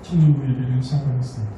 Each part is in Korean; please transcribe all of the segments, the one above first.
청년부 예배를 시작하겠습니다.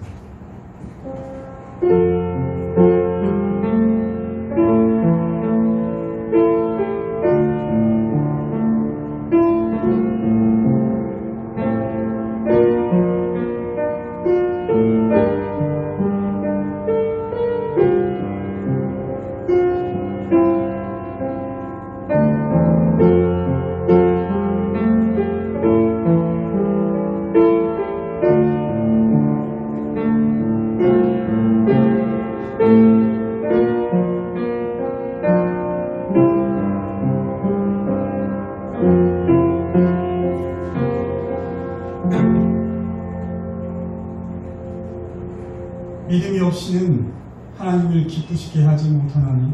믿음이 없이는 하나님을 기쁘시게 하지 못하나니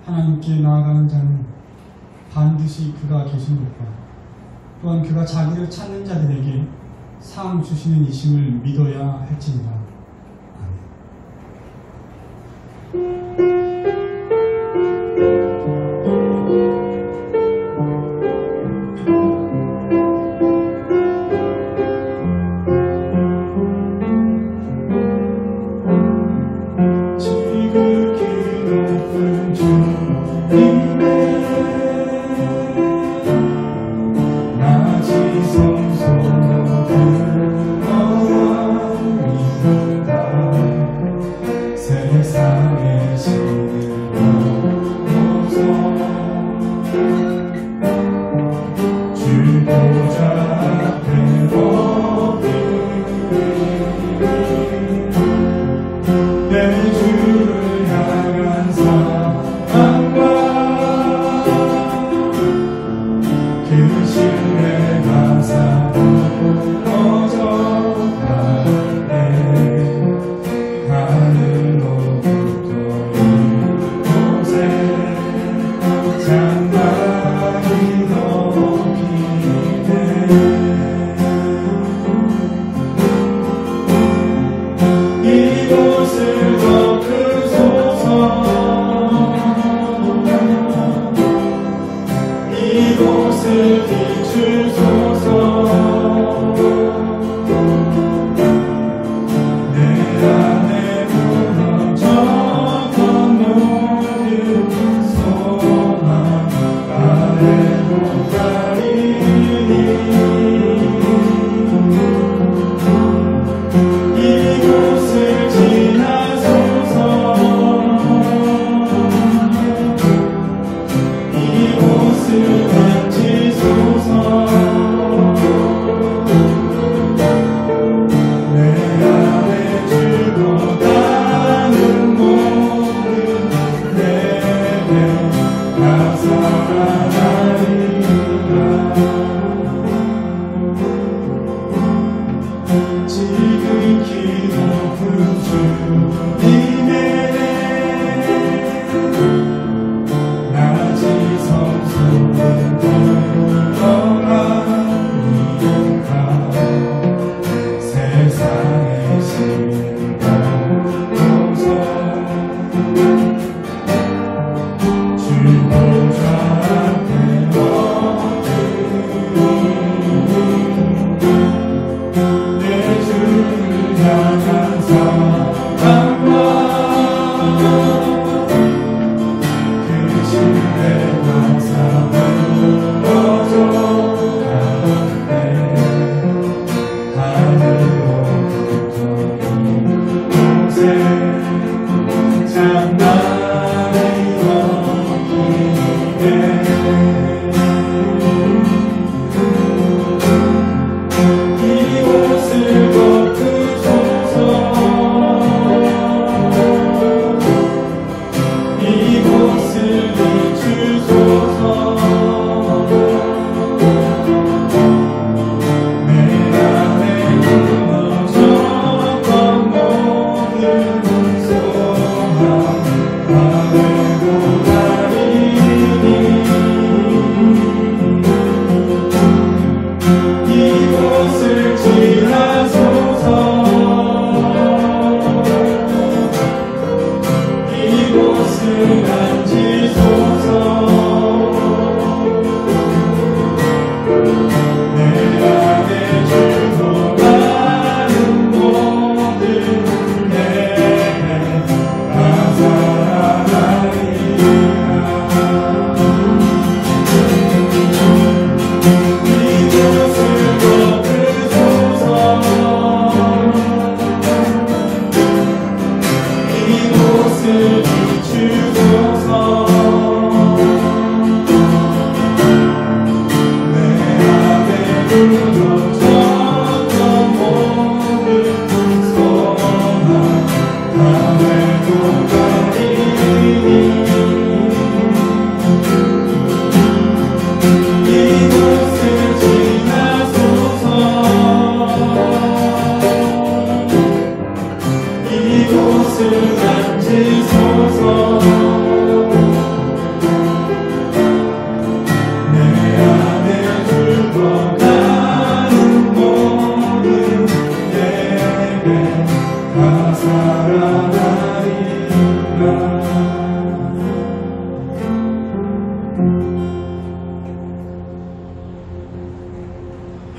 하나님께 나아가는 자는 반드시 그가 계신 것과 또한 그가 자기를 찾는 자들에게 상 주시는 이심을 믿어야 할지니라. 아멘.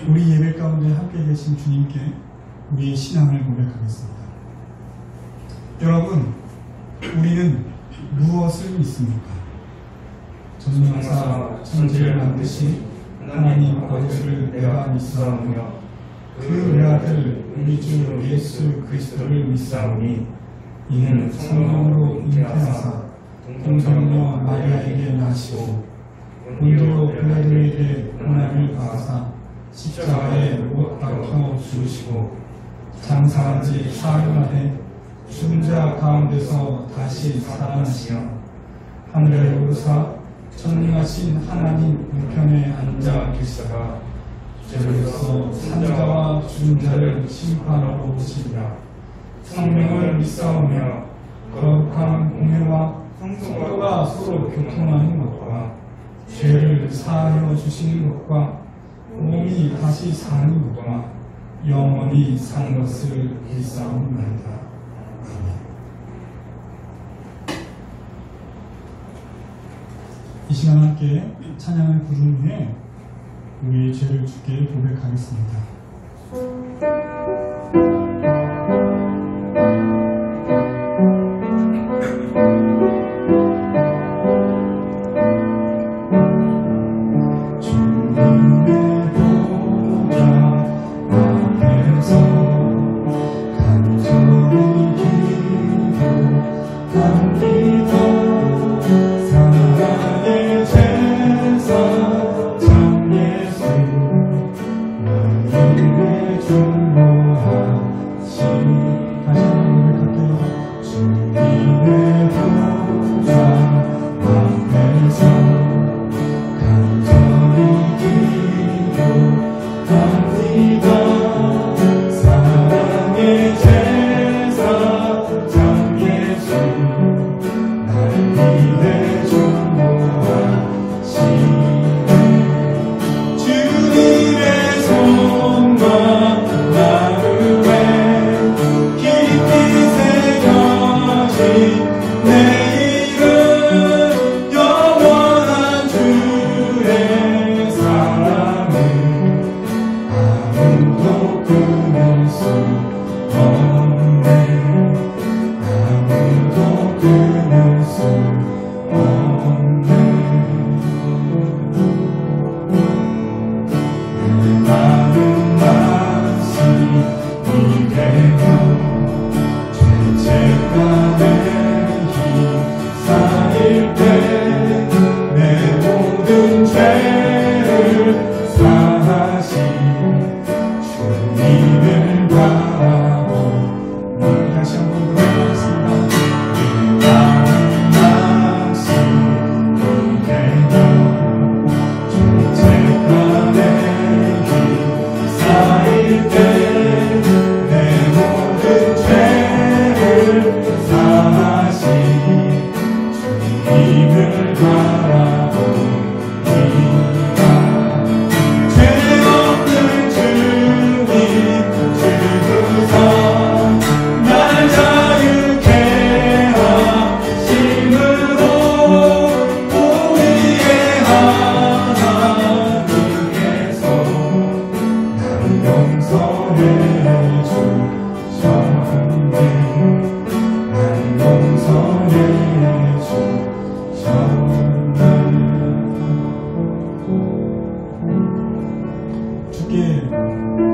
우리 예배 가운데 함께 계신 주님께 우리의 신앙을 고백하겠습니다. 여러분, 우리는 무엇을 믿습니까? 전능하사 천지를 만드신 하나님 아버지를 내가 믿사오며 그 외아들 우리 주 예수 그리스도를 믿사오니 이는 성령으로 잉태하사 동정녀 마리아에게 나시고 본디오 빌라도에게 고난을 받으사 십자가에 못 박혀 죽으시고 장사한 지 사흘 만에 죽은 자 가운데서 다시 살아나시며 하늘에 오르사 전능하신 하나님 우편에 앉아 계시다가 저리로서 산자와 죽은 자를 심판하러 오시리라. 성령을 믿사오며 거룩한 공회와 성도가 서로 교통하는 것과 죄를 사하여 주시는 것과 몸이 다시 사는 것과 영원히 사는 것을 믿사옵나이다. 이 시간 함께 찬양을 부른 후에 우리의 죄를 주께 고백하겠습니다.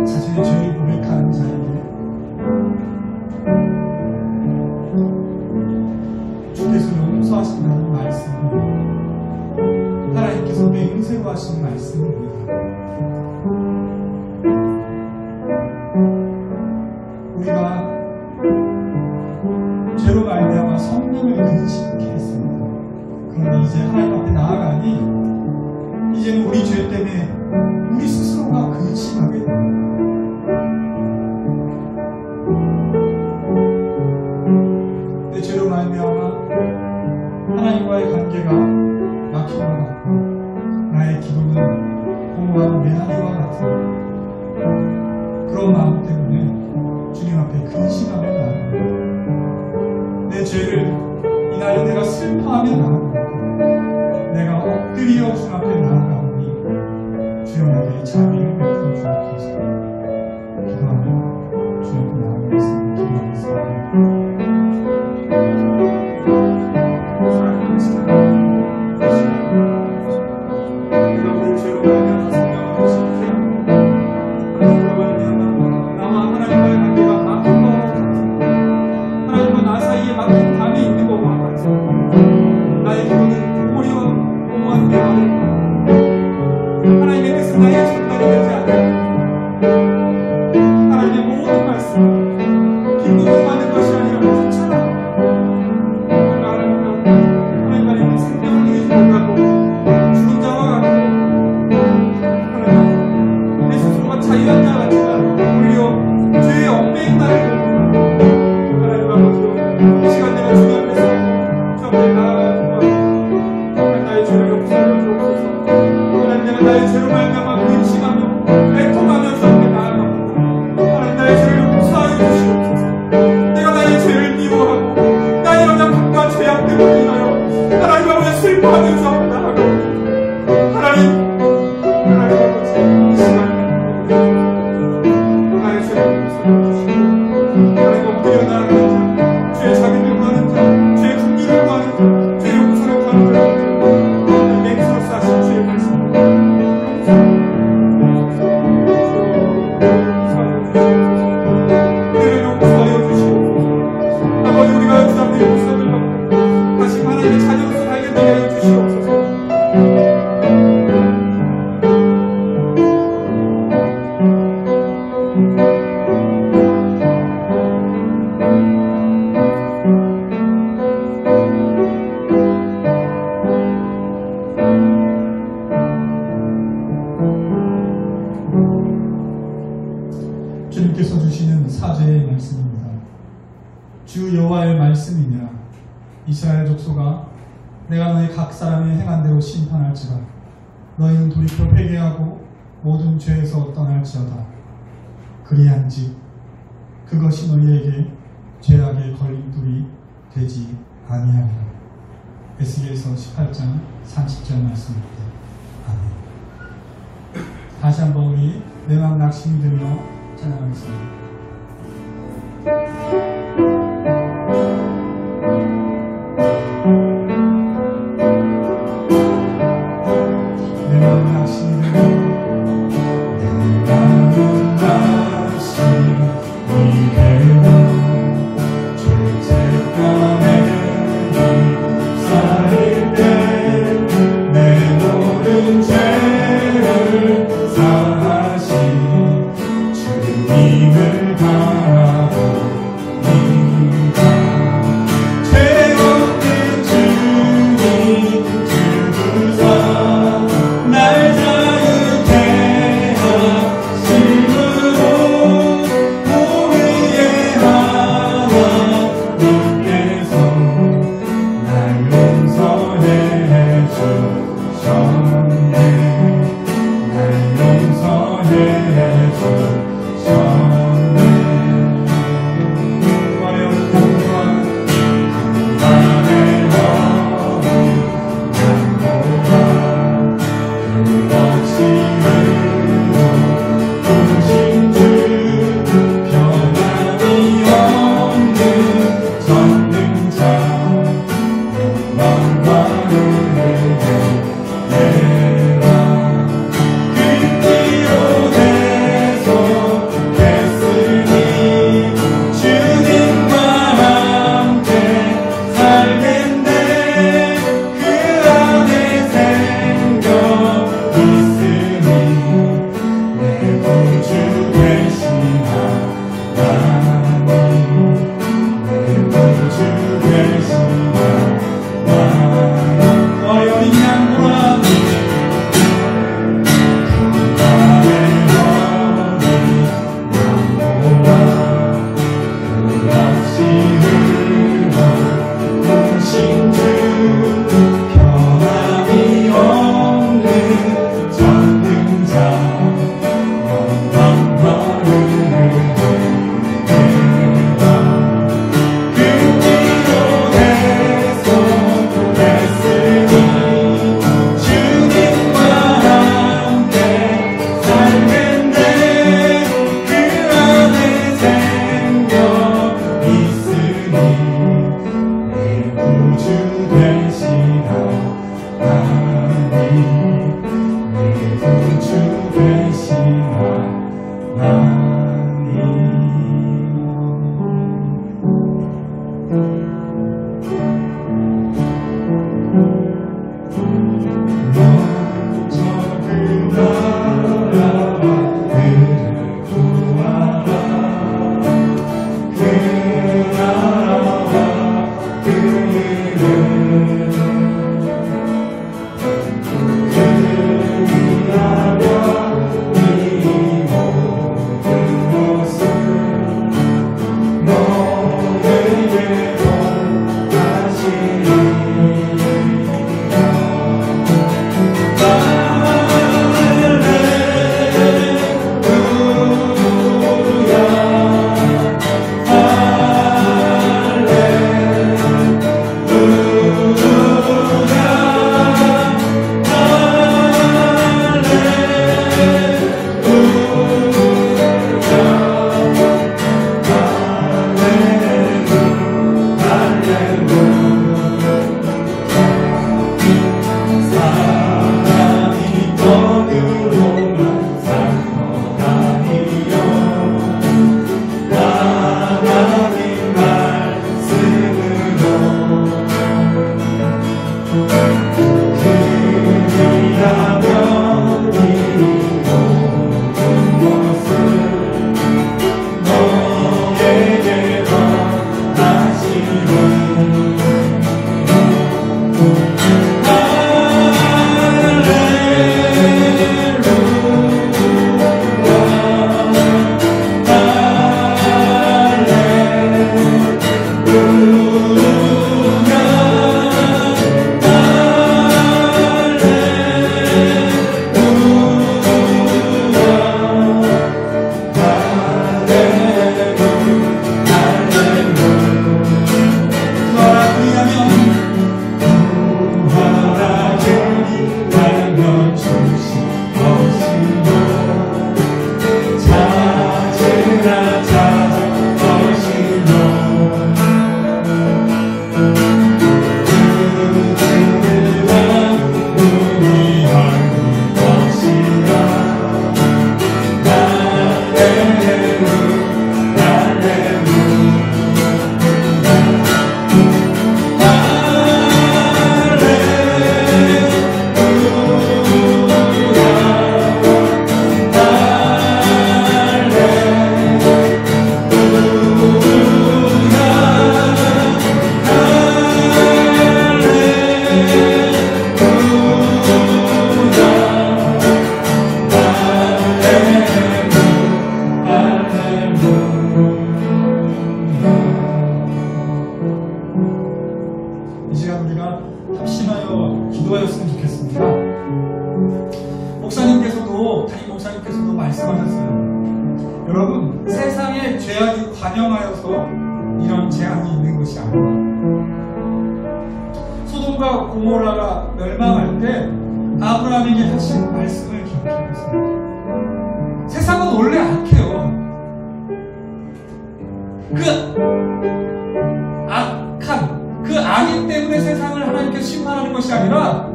자신의 죄를 고백하는 자에게 주께서 용서하신다는 말씀은 하나님께서 맹세로 하신 말씀입니다. 우리가 죄로 말미암아 성령을 근심케 했습니다. 그런데 이제 하나님 앞에 나아가니 이제는 우리 죄 때문에 우리 스스로가 근심하게 됩니다. 내 죄로 말미암아 하나님과의 관계가 막힌 것 같고 나의 기도는 공허한 메아리와 같은 그런 마음 때문에 주님 앞에 근심하며 나아갑니다. 내 죄를 이날에 내가 슬퍼하며 나아갑니다. 내가 엎드려 주 앞에 나아가오니 주여 내게 자비를 베풀어 주옵소서. 기도하며 주 앞에 나아가겠습니다. 기도하겠습니다. 하나님의 뜻은 나의 전달이 되지 않아. 하나님의 모든 말씀, 기쁨을 받는 것이 아니라 괜찮아. 하나님 안에 생명을 누리지 못하고 죽은 자와 같고 하나님 내 스스로가 자유한 자 같지만 오히려 죄의 얽매인 나를 보고 하나님 아버지로 시간 내가 주님 앞에 서고 주 앞에 나아가는 것 나의 죄를 용서하여 주옵소서. 내가 나의 죄로 말미암아 근심하며 애통하면서 앞에 나아갑니다. 하나님 나의 죄를 용서하여 주시옵소서. 내가 나의 죄를 미워하고 나의 여자 각과 죄악들로 인하여 하나님 아버지 슬퍼하면서 앞에 나아갑니다. 하나님 아버지 이 시간에 나의 죄를 용서하여 주시고 하나님 엎드려 나아가는 자, 죄의 자비를 구하는 자, 죄의 긍휼을 구하는 자, 죄의 용서를 구하는 자, 맹세로 쌓으신 주의 말씀 주님께서 주시는 사죄의 말씀입니다. 주 여호와의 말씀이니라. 이스라엘 족속아, 내가 너희 각 사람이 행한 대로 심판할지라. 너희는 돌이켜 회개하고 모든 죄에서 떠날지어다. 그리한즉 그것이 너희에게 죄악의 걸림돌이 되지 아니하리라. 에스겔서 18장 30절 말씀입니다. 아멘. 다시 한번 우리 내 맘 낙심이 들며 찬양하겠습니다. 내 맘 낙심이 들며 내 맘 낙심이 들며 죄책감에 쌓일 때 내 모든 죄를 사하신 주님을 여러분, 세상의 죄악이 관영하여서 이런 재앙이 있는 것이 아닙니다. 소돔과 고모라가 멸망할 때 아브라함에게 하신 말씀을 기억해보세요. 세상은 원래 악해요. 그 악한, 그 악인 때문에 세상을 하나님께 심판하는 것이 아니라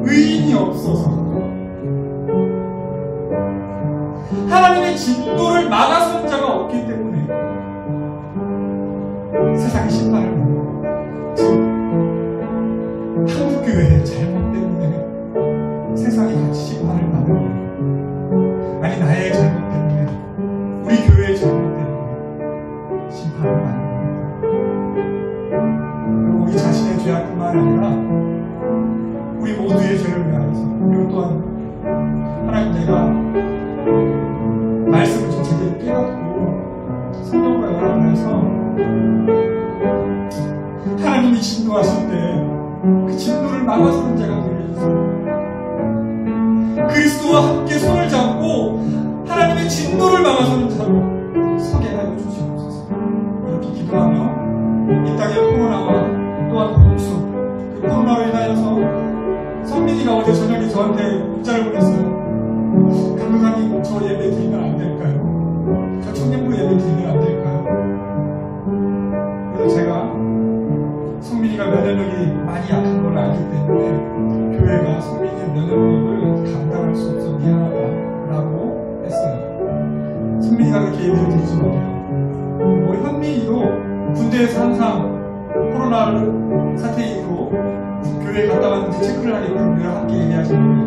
의인이 없어서 하나님의 진노를 막아선 자가 없기 때문에 세상의 심판을 받는 거예요. 지금 한국교회의 잘못 때문에 세상이 같이 심판을 받는 거예요. 아니 나의 잘못 때문에, 우리 교회의 잘못 때문에 심판을 받는 겁니다. 우리 자신의 죄악뿐만 아니라 우리 모두의 죄를 위하여서, 그리고 또한 하나님 내가 말씀을 좀 제대로 깨닫고 성령과 연합을 해서 하나님이 진노하실 때 그 진노를 막아서는 자가 되게 해주세요. 그리스도와 함께 손을 잡고 하나님의 진노를 막아서는 자로 서게 하여 주시옵소서. 이렇게 기도하며 이 땅의 코로나와 또한 홍수, 그 코로나로 인하여서 선민이가 어제 저녁에 저한테 문자를 보냈어요. 강도사님, 저 예배 드리면 안 될까요? 저 청년부 예배 드리면 안 될까요? 그래서 제가 성민이가 면역력이 많이 약한 걸 알기 때문에 교회가 성민이의 면역력을 감당할 수 없어 미안하다라고 했어요. 성민이가 그렇게 예배를 드리지 못해요. 우리 현민이도 군대에서 항상 코로나 사태 이후로 교회에 갔다 왔는지 체크를 하게끔 늘 함께 얘기하시는데,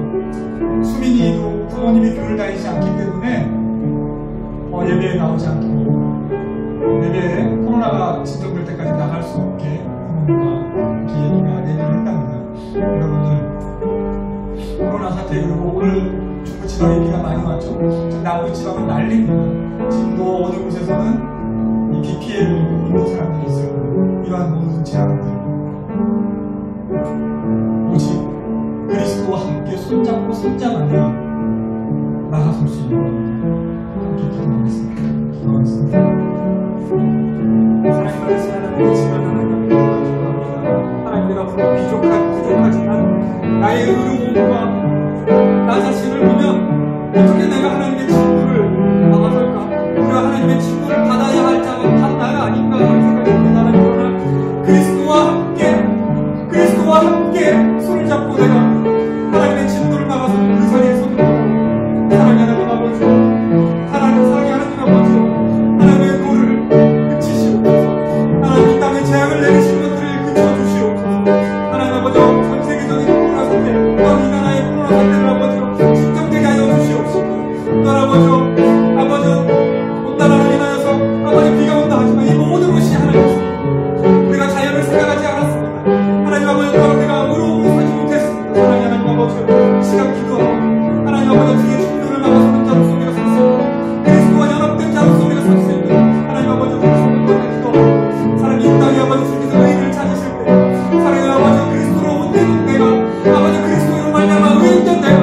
수민이도 부모님이 교회를 다니지 않기 때문에 예배에 나오지 않고 예배에 코로나가 진정될 때까지 나갈 수 없게 부모님과 이렇게 얘기를 했답니다. 여러분들, 코로나 사태 그리고 오늘 중부 지방에 비가 많이 왔죠. 남부 지방은 난립니다. 지금도 어느 곳에서는 이 비 피해를 입는 사람들이 있어요. 이러한 모든 재앙들 오직 그리스도와 함께 손잡고 손잡아내 나가설 수 있는 겁니다. 함께 기도하겠습니다. 기도하겠습니다. 하나님 말씀 하나님 지만 하나님 기도합니다. 하나님 내가 부족하지만 나의 의로움과 나 자신을 보면 어떻게 내가 하나님의 진노를 막아설까? 우리가 하나님의 진노를 받아야 할 자가 단 나가 아닌가 하는 생각이 듭니다. 그러나 그리스도와 함께 손을 잡고 내가 하나님의 진노를 막아서 그 자리에 서는 거, 사랑의 하나님 아버지, 사랑의 하나님 아버지, 하나님의 노를 그치시옵소서. 하나님 이 땅에 재앙을 내리시는 것들을 그쳐주시옵소서. 하나님 아버지, 전 세계적인 코로나 사태, 또한 이 나라의 코로나 사태를 아버지 진정되게 하여 주시옵소서. 또한 아버지 온 나라를 인하여서 아버지 비가 온다 하지만 이 모든 것이 하나님이십니다. 우리가 자연을 생각하지 않았습니다. 하나님 아버지, 또한 내가 의로움을 사지 못했습니다. 하나님 아버지, 시간 기도하고 하나님 아버지 주의 진노를 막아서는 자로서 우리가 섰습니다. 그리스도와 연합된 자로서 우리가 섰습니다. 하나님 아버지, 우리 손을 건네 기도하고 사랑이 이 땅에 아버지 주께서 의인을 찾으실 때, 사랑의 아버지 그리스도로 온되는 내가, 아버지 그리스도로 말미암아 의인된 내가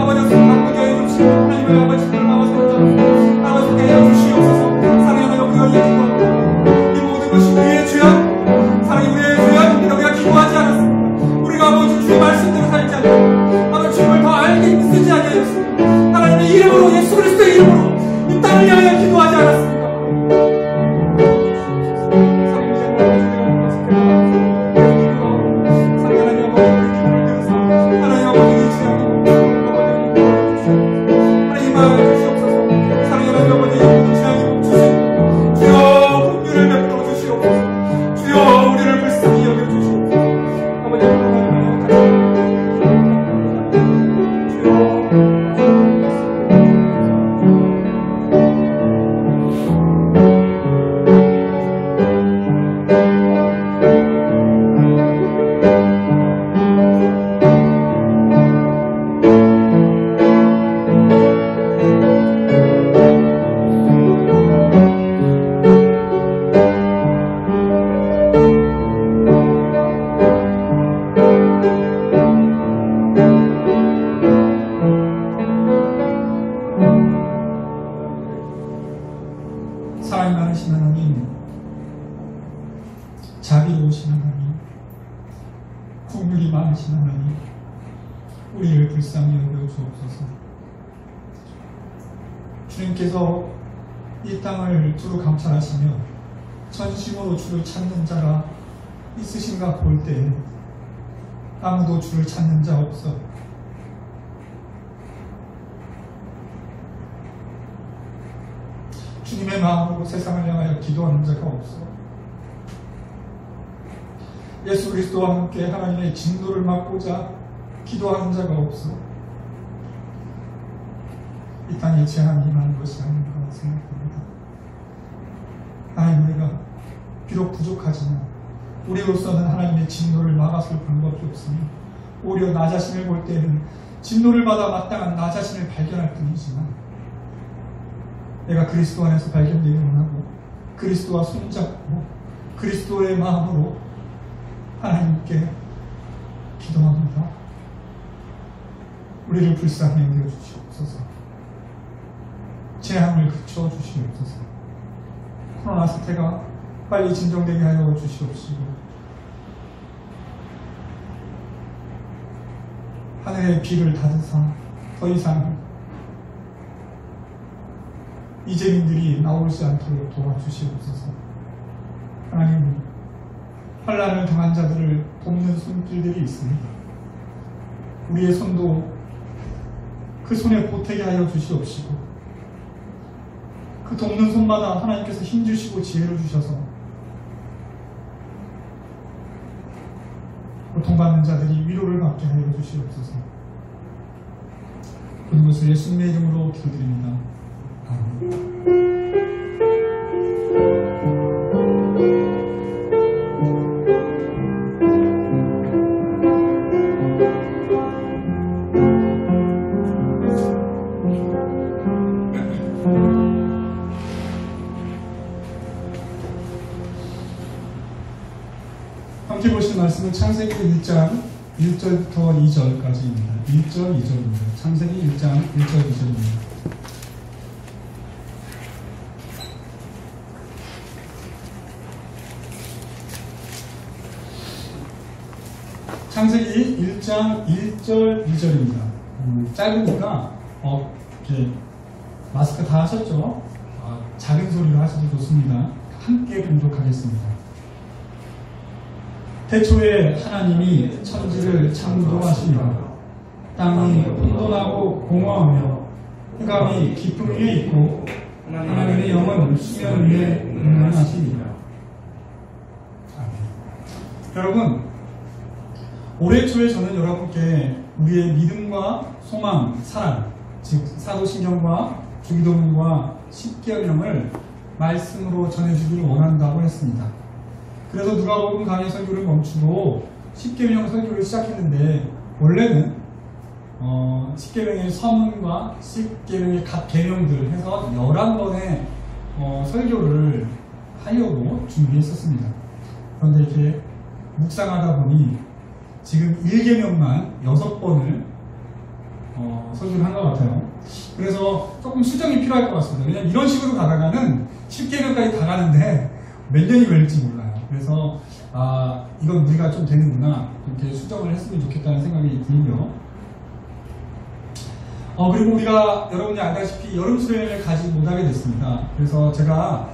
아버지 바꾸게 하여 주시고, 하나님의 아버지 그를 막아서는 자로서 아버지 하여 주시옵소서. 사랑의 하나님 그 의에 기도하고 이 모든 것이 우리의 죄악, 사랑이 우리의 죄악입니다. 우리가 기도하지 않았습니다. 우리가 아버지 주의 말씀대로 살지 않고 우리를 불쌍히 여겨 주옵소서. 주님께서 이 땅을 두루 감찰하시며 전심으로 주를 찾는 자가 있으신가 볼 때 아무도 주를 찾는 자 없어. 주님의 마음으로 세상을 향하여 기도하는 자가 없어. 예수 그리스도와 함께 하나님의 진노를 막고자 기도하는 자가 없어. 이 땅에 재앙이 임하는 것이 아닌가 생각합니다. 하나님, 우리가 비록 부족하지만 우리로서는 하나님의 진노를 막아설 방법이 없으니 오히려 나 자신을 볼 때는 진노를 받아 마땅한 나 자신을 발견할 뿐이지만 내가 그리스도 안에서 발견되기 원하고 그리스도와 손잡고 그리스도의 마음으로 하나님께 기도합니다. 우리를 불쌍히 여겨주시옵소서. 재앙을 그쳐주시옵소서. 코로나 사태가 빨리 진정되게 하여 주시옵시고 하늘의 비를 닫으사 더 이상 이재민들이 나오지 않도록 도와주시옵소서. 하나님, 환난을 당한 자들을 돕는 손길들이 있습니다. 우리의 손도 그 손에 보태게 하여 주시옵시고 그 돕는 손마다 하나님께서 힘주시고 지혜를 주셔서 고통받는 자들이 위로를 받게 하여 주시옵소서. 모든 것을 예수님의 이름으로 기도드립니다. 아멘. 함께 보실 말씀은 창세기 1장 1절부터 2절까지입니다. 1절, 2절입니다. 창세기 1장 1절, 2절입니다. 창세기 1장 1절, 2절입니다. 짧으니까 이렇게 마스크 다 하셨죠? 작은 소리로 하셔도 좋습니다. 함께 분독하겠습니다. 태초에 하나님이 천지를 창조하시며 땅이 혼돈하고 공허하며 흑암이 깊음 위에 있고 하나님의 영은 수면 위에 운행하시니라. 여러분, 올해 초에 저는 여러분께 우리의 믿음과 소망, 사랑, 즉 사도신경과 주기도문과 십계명을 말씀으로 전해주기를 원한다고 했습니다. 그래서 누가복음 강의 설교를 멈추고 십계명 설교를 시작했는데 원래는 십계명의 서문과 십계명의 각 계명들 해서 11번의 설교를 하려고 준비했었습니다. 그런데 이렇게 묵상하다 보니 지금 1계명만 6번을 설교를 한 것 같아요. 그래서 조금 수정이 필요할 것 같습니다. 왜냐하면 이런 식으로 가다가는 10계명까지 다 가는데 몇 년이 걸릴지 몰라요. 그래서 이건 우리가 좀 되는구나, 이렇게 수정을 했으면 좋겠다는 생각이 들고요. 그리고 우리가 여러분이 알다시피 여름 수련회를 가지 못하게 됐습니다. 그래서 제가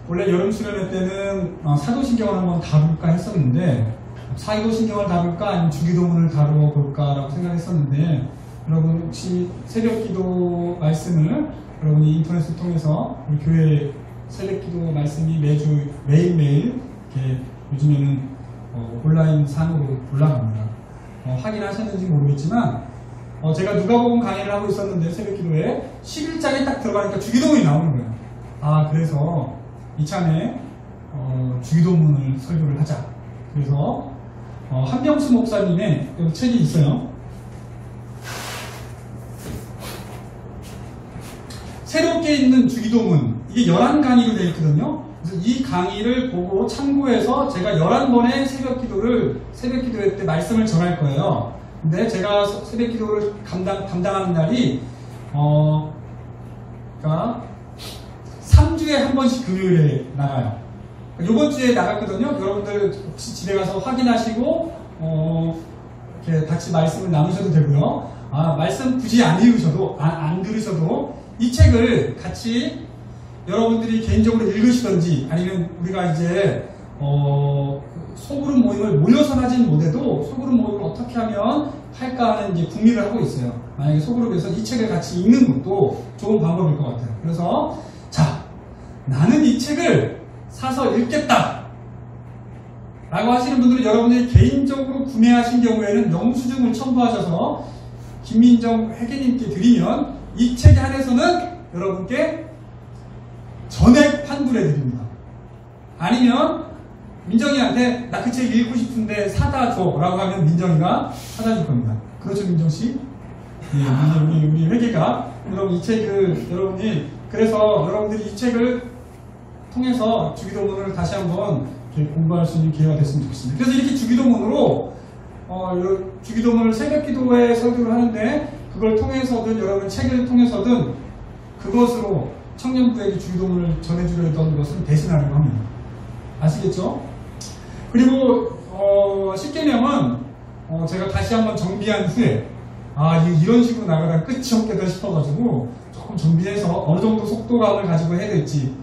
원래 여름 수련회 때는 사도신경을 한번 다룰까 했었는데 사도신경을 다룰까 아니면 주기도문을 다루어 볼까라고 생각했었는데 여러분 혹시 새벽기도 말씀을 여러분이 인터넷을 통해서 우리 교회 새벽기도 말씀이 매일매일 이렇게 요즘에는 온라인 상으로 올라갑니다. 확인하셨는지 모르겠지만 제가 누가복음 강의를 하고 있었는데 새벽기도에 10일장에 딱 들어가니까 주기도문이 나오는 거예요. 그래서 이참에 주기도문을 설교를 하자. 그래서 한병수 목사님의 여기 책이 있어요. 새롭게 있는 주기도문, 이게 11강의로 되어 있거든요. 그래서 이 강의를 보고 참고해서 제가 11번의 새벽기도회 때 말씀을 전할 거예요. 근데 제가 새벽기도를 담당하는 날이 그러니까 3주에 한 번씩 금요일에 나가요. 이번 주에 나갔거든요. 여러분들 혹시 집에 가서 확인하시고 같이 말씀을 나누셔도 되고요. 말씀 굳이 안 읽으셔도, 안 들으셔도 이 책을 같이 여러분들이 개인적으로 읽으시던지 아니면 우리가 이제 소그룹 모임을 모여서 하진 못해도 소그룹 모임을 어떻게 하면 할까 하는 이제 궁리를 하고 있어요. 만약에 소그룹에서 이 책을 같이 읽는 것도 좋은 방법일 것 같아요. 그래서 자, 나는 이 책을 사서 읽겠다 라고 하시는 분들은 여러분들이 개인적으로 구매하신 경우에는 영수증을 첨부하셔서 김민정 회계님께 드리면 이 책에 한해서는 여러분께 전액 환불해 드립니다. 아니면 민정이한테 나 그 책 읽고 싶은데 사다 줘 라고 하면 민정이가 사다 줄 겁니다. 그렇죠, 민정씨? 네, 우리 회계가 여러분 이 책을 그래서 여러분들이 이 책을 통해서 주기도문을 다시 한번 공부할 수 있는 기회가 됐으면 좋겠습니다. 그래서 이렇게 주기도문으로 주기도문을 새벽기도에 설교를 하는데 그걸 통해서든 여러분 책을 통해서든 그것으로 청년부에게 주기도문을 전해주려던 것은 대신하려고 합니다. 아시겠죠? 그리고 10계명은 제가 다시 한번 정비한 후에 이런 식으로 나가다 끝이 없겠다 싶어가지고 조금 정비해서 어느 정도 속도감을 가지고 해야 될지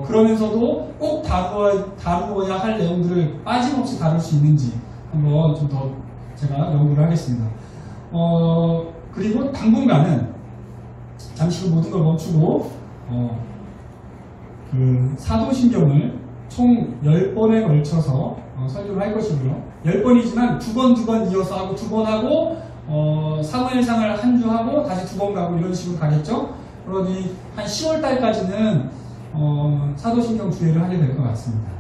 그러면서도 꼭 다루어야 할 내용들을 빠짐없이 다룰 수 있는지 한번 좀 더 제가 연구를 하겠습니다. 그리고 당분간은 잠시 후 모든 걸 멈추고 그 사도신경을 총 10번에 걸쳐서 설교를 할 것이고요. 10번이지만 두 번 이어서 하고 2번 하고 사무엘상을 한 주 하고 다시 2번 가고 이런 식으로 가겠죠. 그러니 한 10월 달까지는 사도신경 주회를 하게 될 것 같습니다.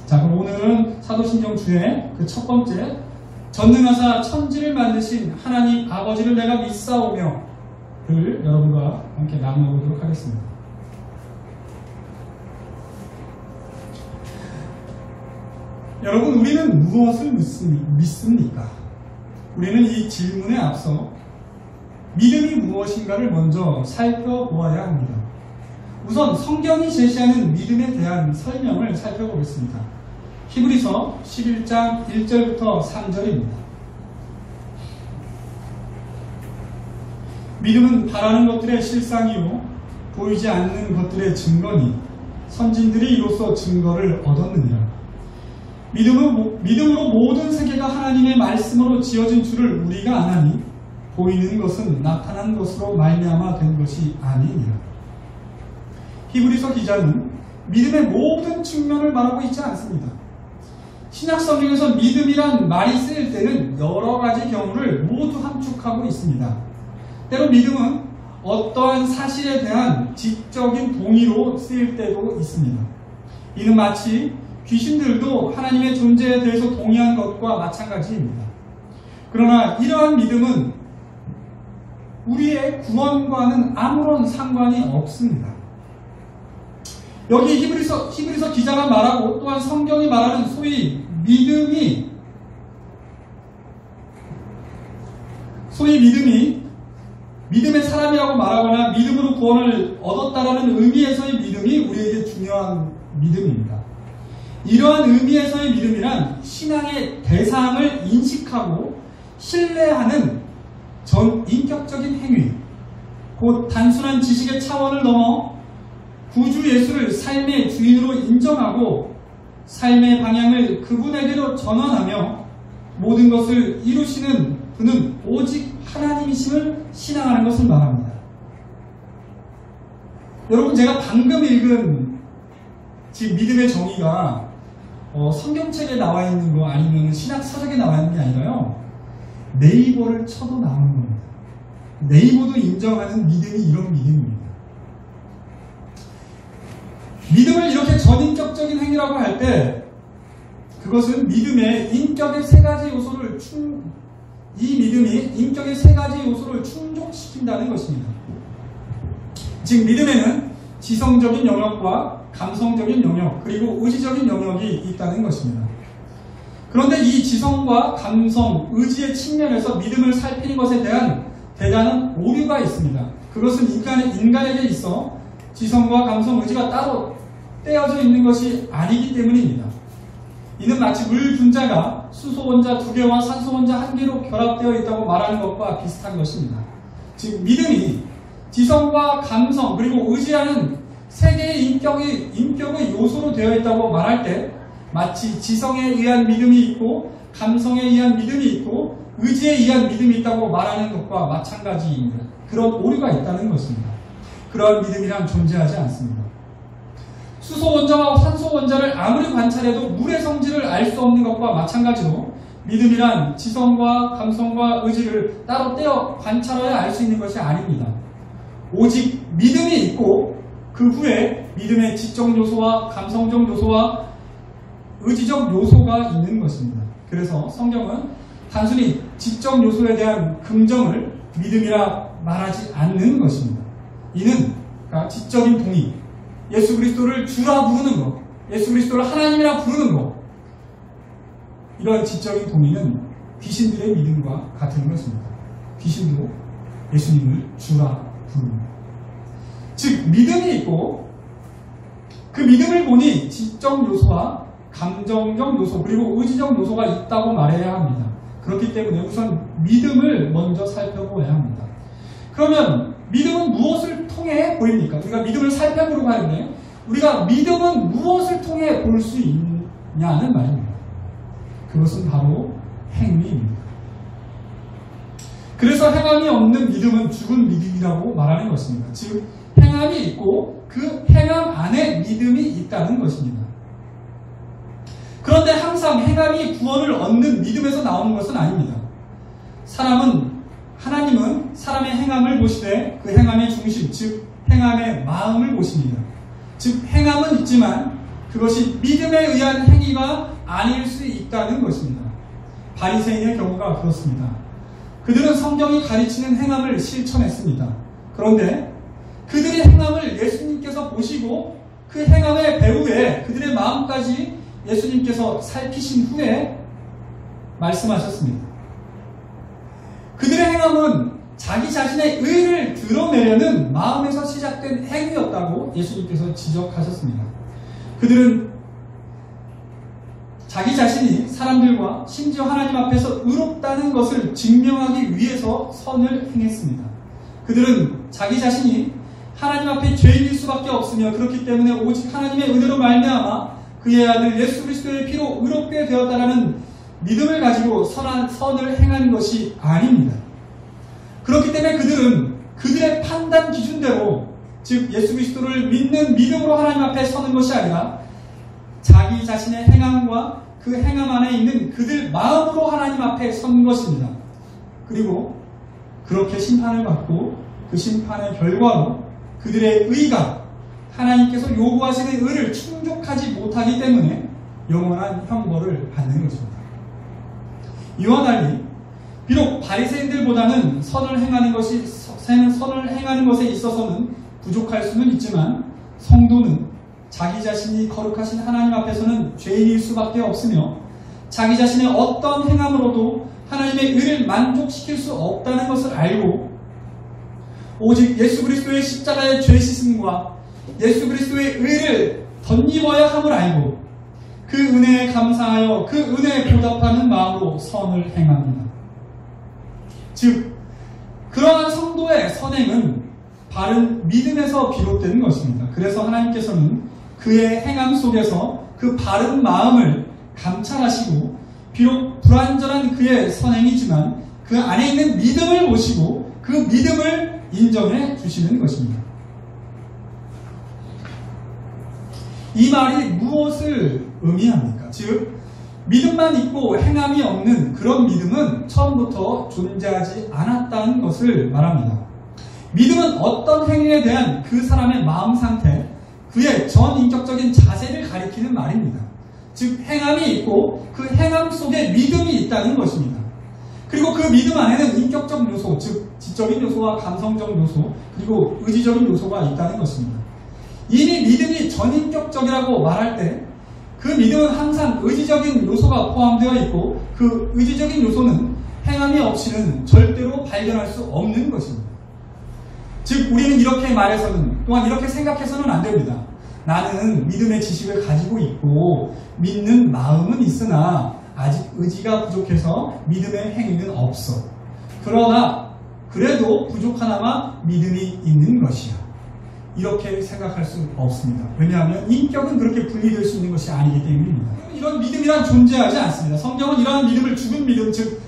자, 그럼 오늘은 사도신경 주회 그 첫 번째, 전능하사 천지를 만드신 하나님 아버지를 내가 믿사오며 를 여러분과 함께 나누어보도록 하겠습니다. 여러분, 우리는 무엇을 믿습니까? 우리는 이 질문에 앞서 믿음이 무엇인가를 먼저 살펴보아야 합니다. 우선 성경이 제시하는 믿음에 대한 설명을 살펴보겠습니다. 히브리서 11장 1절부터 3절입니다. 믿음은 바라는 것들의 실상이요 보이지 않는 것들의 증거니 선진들이 이로써 증거를 얻었느니라. 믿음으로 모든 세계가 하나님의 말씀으로 지어진 줄을 우리가 아나니 보이는 것은 나타난 것으로 말미암아 된 것이 아니니라. 히브리서 기자는 믿음의 모든 측면을 말하고 있지 않습니다. 신약 성경에서 믿음이란 말이 쓰일 때는 여러 가지 경우를 모두 함축하고 있습니다. 때로 믿음은 어떠한 사실에 대한 지적인 동의로 쓰일 때도 있습니다. 이는 마치 귀신들도 하나님의 존재에 대해서 동의한 것과 마찬가지입니다. 그러나 이러한 믿음은 우리의 구원과는 아무런 상관이 없습니다. 여기 히브리서 기자가 말하고 또한 성경이 말하는 소위 믿음의 사람이라고 말하거나 믿음으로 구원을 얻었다라는 의미에서의 믿음이 우리에게 중요한 믿음입니다. 이러한 의미에서의 믿음이란 신앙의 대상을 인식하고 신뢰하는 전인격적인 행위, 곧 단순한 지식의 차원을 넘어 구주 예수를 삶의 주인으로 인정하고 삶의 방향을 그분에게로 전환하며 모든 것을 이루시는 그는 오직 하나님이심을 신앙하는 것을 말합니다. 여러분, 제가 방금 읽은 지금 믿음의 정의가 성경책에 나와 있는 거 아니면 신학 서적에 나와 있는 게 아니라요, 네이버를 쳐도 나오는 겁니다. 네이버도 인정하는 믿음이 이런 믿음입니다. 믿음을 이렇게 전인격적인 행위라고 할 때 그것은 믿음의 인격의 세 가지 요소를 충족시킨다는 것입니다. 즉 믿음에는 지성적인 영역과 감성적인 영역 그리고 의지적인 영역이 있다는 것입니다. 그런데 이 지성과 감성, 의지의 측면에서 믿음을 살피는 것에 대한 대단한 오류가 있습니다. 그것은 인간에게 있어 지성과 감성, 의지가 따로 떼어져 있는 것이 아니기 때문입니다. 이는 마치 물 분자가 수소 원자 2개와 산소 원자 1개로 결합되어 있다고 말하는 것과 비슷한 것입니다. 즉 믿음이 지성과 감성 그리고 의지하는 세 개의 인격의 요소로 되어 있다고 말할 때 마치 지성에 의한 믿음이 있고 감성에 의한 믿음이 있고 의지에 의한 믿음이 있다고 말하는 것과 마찬가지입니다. 그런 오류가 있다는 것입니다. 그러한 믿음이란 존재하지 않습니다. 수소 원자와 산소 원자를 아무리 관찰해도 물의 성질을 알 수 없는 것과 마찬가지로 믿음이란 지성과 감성과 의지를 따로 떼어 관찰해야 알 수 있는 것이 아닙니다. 오직 믿음이 있고 그 후에 믿음의 지적 요소와 감성적 요소와 의지적 요소가 있는 것입니다. 그래서 성경은 단순히 지적 요소에 대한 긍정을 믿음이라 말하지 않는 것입니다. 이는 그러니까 지적인 동의, 예수 그리스도를 주라 부르는 것, 예수 그리스도를 하나님이라 부르는 것, 이러한 지적인 동의는 귀신들의 믿음과 같은 것입니다. 귀신도 예수님을 주라 부릅니다. 즉 믿음이 있고 그 믿음을 보니 지적 요소와 감정적 요소 그리고 의지적 요소가 있다고 말해야 합니다. 그렇기 때문에 우선 믿음을 먼저 살펴보아야 합니다. 그러면 믿음은 무엇을 통해 보입니까? 우리가 믿음을 살펴보려고 하는데 우리가 믿음은 무엇을 통해 볼 수 있냐는 말입니다. 그것은 바로 행위입니다. 그래서 행함이 없는 믿음은 죽은 믿음이라고 말하는 것입니다. 즉 행함이 있고 그 행함 안에 믿음이 있다는 것입니다. 그런데 항상 행함이 구원을 얻는 믿음에서 나오는 것은 아닙니다. 하나님은 사람의 행함을 보시되 그 행함의 중심, 즉 행함의 마음을 보십니다. 즉 행함은 있지만 그것이 믿음에 의한 행위가 아닐 수 있다는 것입니다. 바리새인의 경우가 그렇습니다. 그들은 성경이 가르치는 행함을 실천했습니다. 그런데 그들의 행함을 예수님께서 보시고 그 행함의 배후에 그들의 마음까지 예수님께서 살피신 후에 말씀하셨습니다. 그들의 행함은 자기 자신의 의를 드러내려는 마음에서 시작된 행위였다고 예수님께서 지적하셨습니다. 그들은 자기 자신이 사람들과 심지어 하나님 앞에서 의롭다는 것을 증명하기 위해서 선을 행했습니다. 그들은 자기 자신이 하나님 앞에 죄인일 수밖에 없으며 그렇기 때문에 오직 하나님의 은혜로 말미암아 그의 아들 예수 그리스도의 피로 의롭게 되었다라는 믿음을 가지고 선을 행한 것이 아닙니다. 그렇기 때문에 그들은 그들의 판단 기준대로 즉 예수 그리스도를 믿는 믿음으로 하나님 앞에 서는 것이 아니라 자기 자신의 행함과 그 행함 안에 있는 그들 마음으로 하나님 앞에 선 것입니다. 그리고 그렇게 심판을 받고 그 심판의 결과로 그들의 의가 하나님께서 요구하시는 의를 충족하지 못하기 때문에 영원한 형벌을 받는 것입니다. 이와 달리 비록 바리새인들보다는 선을 행하는 것에 있어서는 부족할 수는 있지만 성도는 자기 자신이 거룩하신 하나님 앞에서는 죄인일 수밖에 없으며 자기 자신의 어떤 행함으로도 하나님의 의를 만족시킬 수 없다는 것을 알고 오직 예수 그리스도의 십자가의 죄 씻음과 예수 그리스도의 의를 덧입어야 함을 알고 그 은혜에 감사하여 그 은혜에 보답하는 마음으로 선을 행합니다. 즉 그러한 성도의 선행은 바른 믿음에서 비롯되는 것입니다. 그래서 하나님께서는 그의 행함 속에서 그 바른 마음을 감찰하시고 비록 불완전한 그의 선행이지만 그 안에 있는 믿음을 보시고 그 믿음을 인정해 주시는 것입니다. 이 말이 무엇을 의미합니까? 즉 믿음만 있고 행함이 없는 그런 믿음은 처음부터 존재하지 않았다는 것을 말합니다. 믿음은 어떤 행위에 대한 그 사람의 마음 상태, 그의 전인격적인 자세를 가리키는 말입니다. 즉 행함이 있고 그 행함 속에 믿음이 있다는 것입니다. 그리고 그 믿음 안에는 인격적 요소, 즉 지적인 요소와 감성적 요소, 그리고 의지적인 요소가 있다는 것입니다. 이미 믿음이 전인격적이라고 말할 때 그 믿음은 항상 의지적인 요소가 포함되어 있고 그 의지적인 요소는 행함이 없이는 절대로 발견할 수 없는 것입니다. 즉 우리는 이렇게 말해서는 또한 이렇게 생각해서는 안 됩니다. 나는 믿음의 지식을 가지고 있고 믿는 마음은 있으나 아직 의지가 부족해서 믿음의 행위는 없어. 그러나 그래도 부족하나마 믿음이 있는 것이야. 이렇게 생각할 수 없습니다. 왜냐하면 인격은 그렇게 분리될 수 있는 것이 아니기 때문입니다. 이런 믿음이란 존재하지 않습니다. 성경은 이러한 믿음을 죽은 믿음, 즉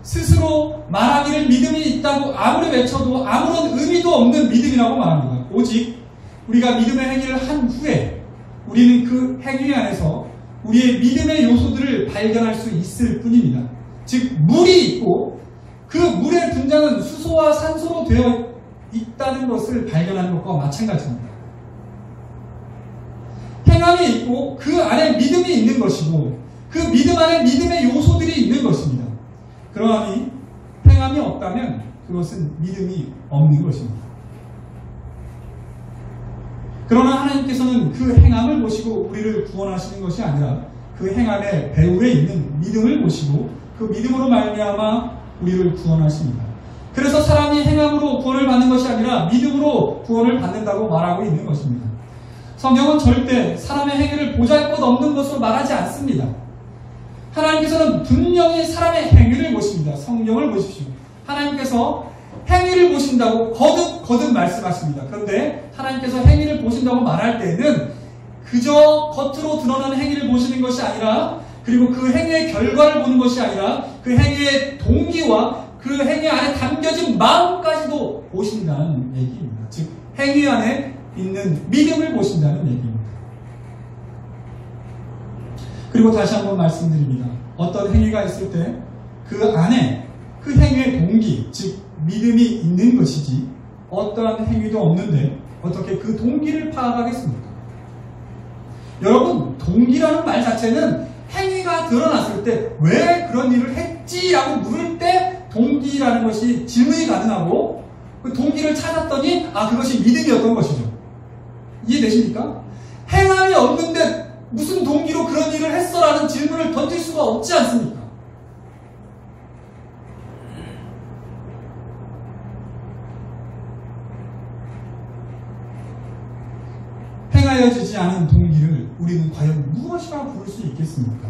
스스로 말하기를 믿음이 있다고 아무리 외쳐도 아무런 의미도 없는 믿음이라고 말합니다. 오직 우리가 믿음의 행위를 한 후에 우리는 그 행위 안에서 우리의 믿음의 요소들을 발견할 수 있을 뿐입니다. 즉 물이 있고 그 물의 분자는 수소와 산소로 되어 있다는 것을 발견하는 것과 마찬가지입니다. 행함이 있고 그 안에 믿음이 있는 것이고 그 믿음 안에 믿음의 요소들이 있는 것입니다. 그러하니 행함이 없다면 그것은 믿음이 없는 것입니다. 그러나 하나님께서는 그 행함을 보시고 우리를 구원하시는 것이 아니라 그 행함의 배후에 있는 믿음을 보시고 그 믿음으로 말미암아 우리를 구원하십니다. 그래서 사람이 행함으로 구원을 받는 것이 아니라 믿음으로 구원을 받는다고 말하고 있는 것입니다. 성경은 절대 사람의 행위를 보잘것없는 것으로 말하지 않습니다. 하나님께서는 분명히 사람의 행위를 보십니다. 성경을 보십시오. 하나님께서 행위를 보신다고 거듭 말씀하십니다. 그런데 하나님께서 행위를 보신다고 말할 때에는 그저 겉으로 드러나는 행위를 보시는 것이 아니라 그리고 그 행위의 결과를 보는 것이 아니라 그 행위의 동기와 그 행위 안에 담겨진 마음까지도 보신다는 얘기입니다. 즉 행위 안에 있는 믿음을 보신다는 얘기입니다. 그리고 다시 한번 말씀드립니다. 어떤 행위가 있을 때 그 안에 그 행위의 동기, 즉 믿음이 있는 것이지 어떠한 행위도 없는데 어떻게 그 동기를 파악하겠습니까? 여러분, 동기라는 말 자체는 행위가 드러났을 때 왜 그런 일을 했지라고 물을 때 동기라는 것이 질문이 가능하고 그 동기를 찾았더니 그것이 믿음이었던 것이죠. 이해되십니까? 행함이 없는데 무슨 동기로 그런 일을 했어라는 질문을 던질 수가 없지 않습니까? 행하여지지 않은 동기를 우리는 과연 무엇이라 부를 수 있겠습니까?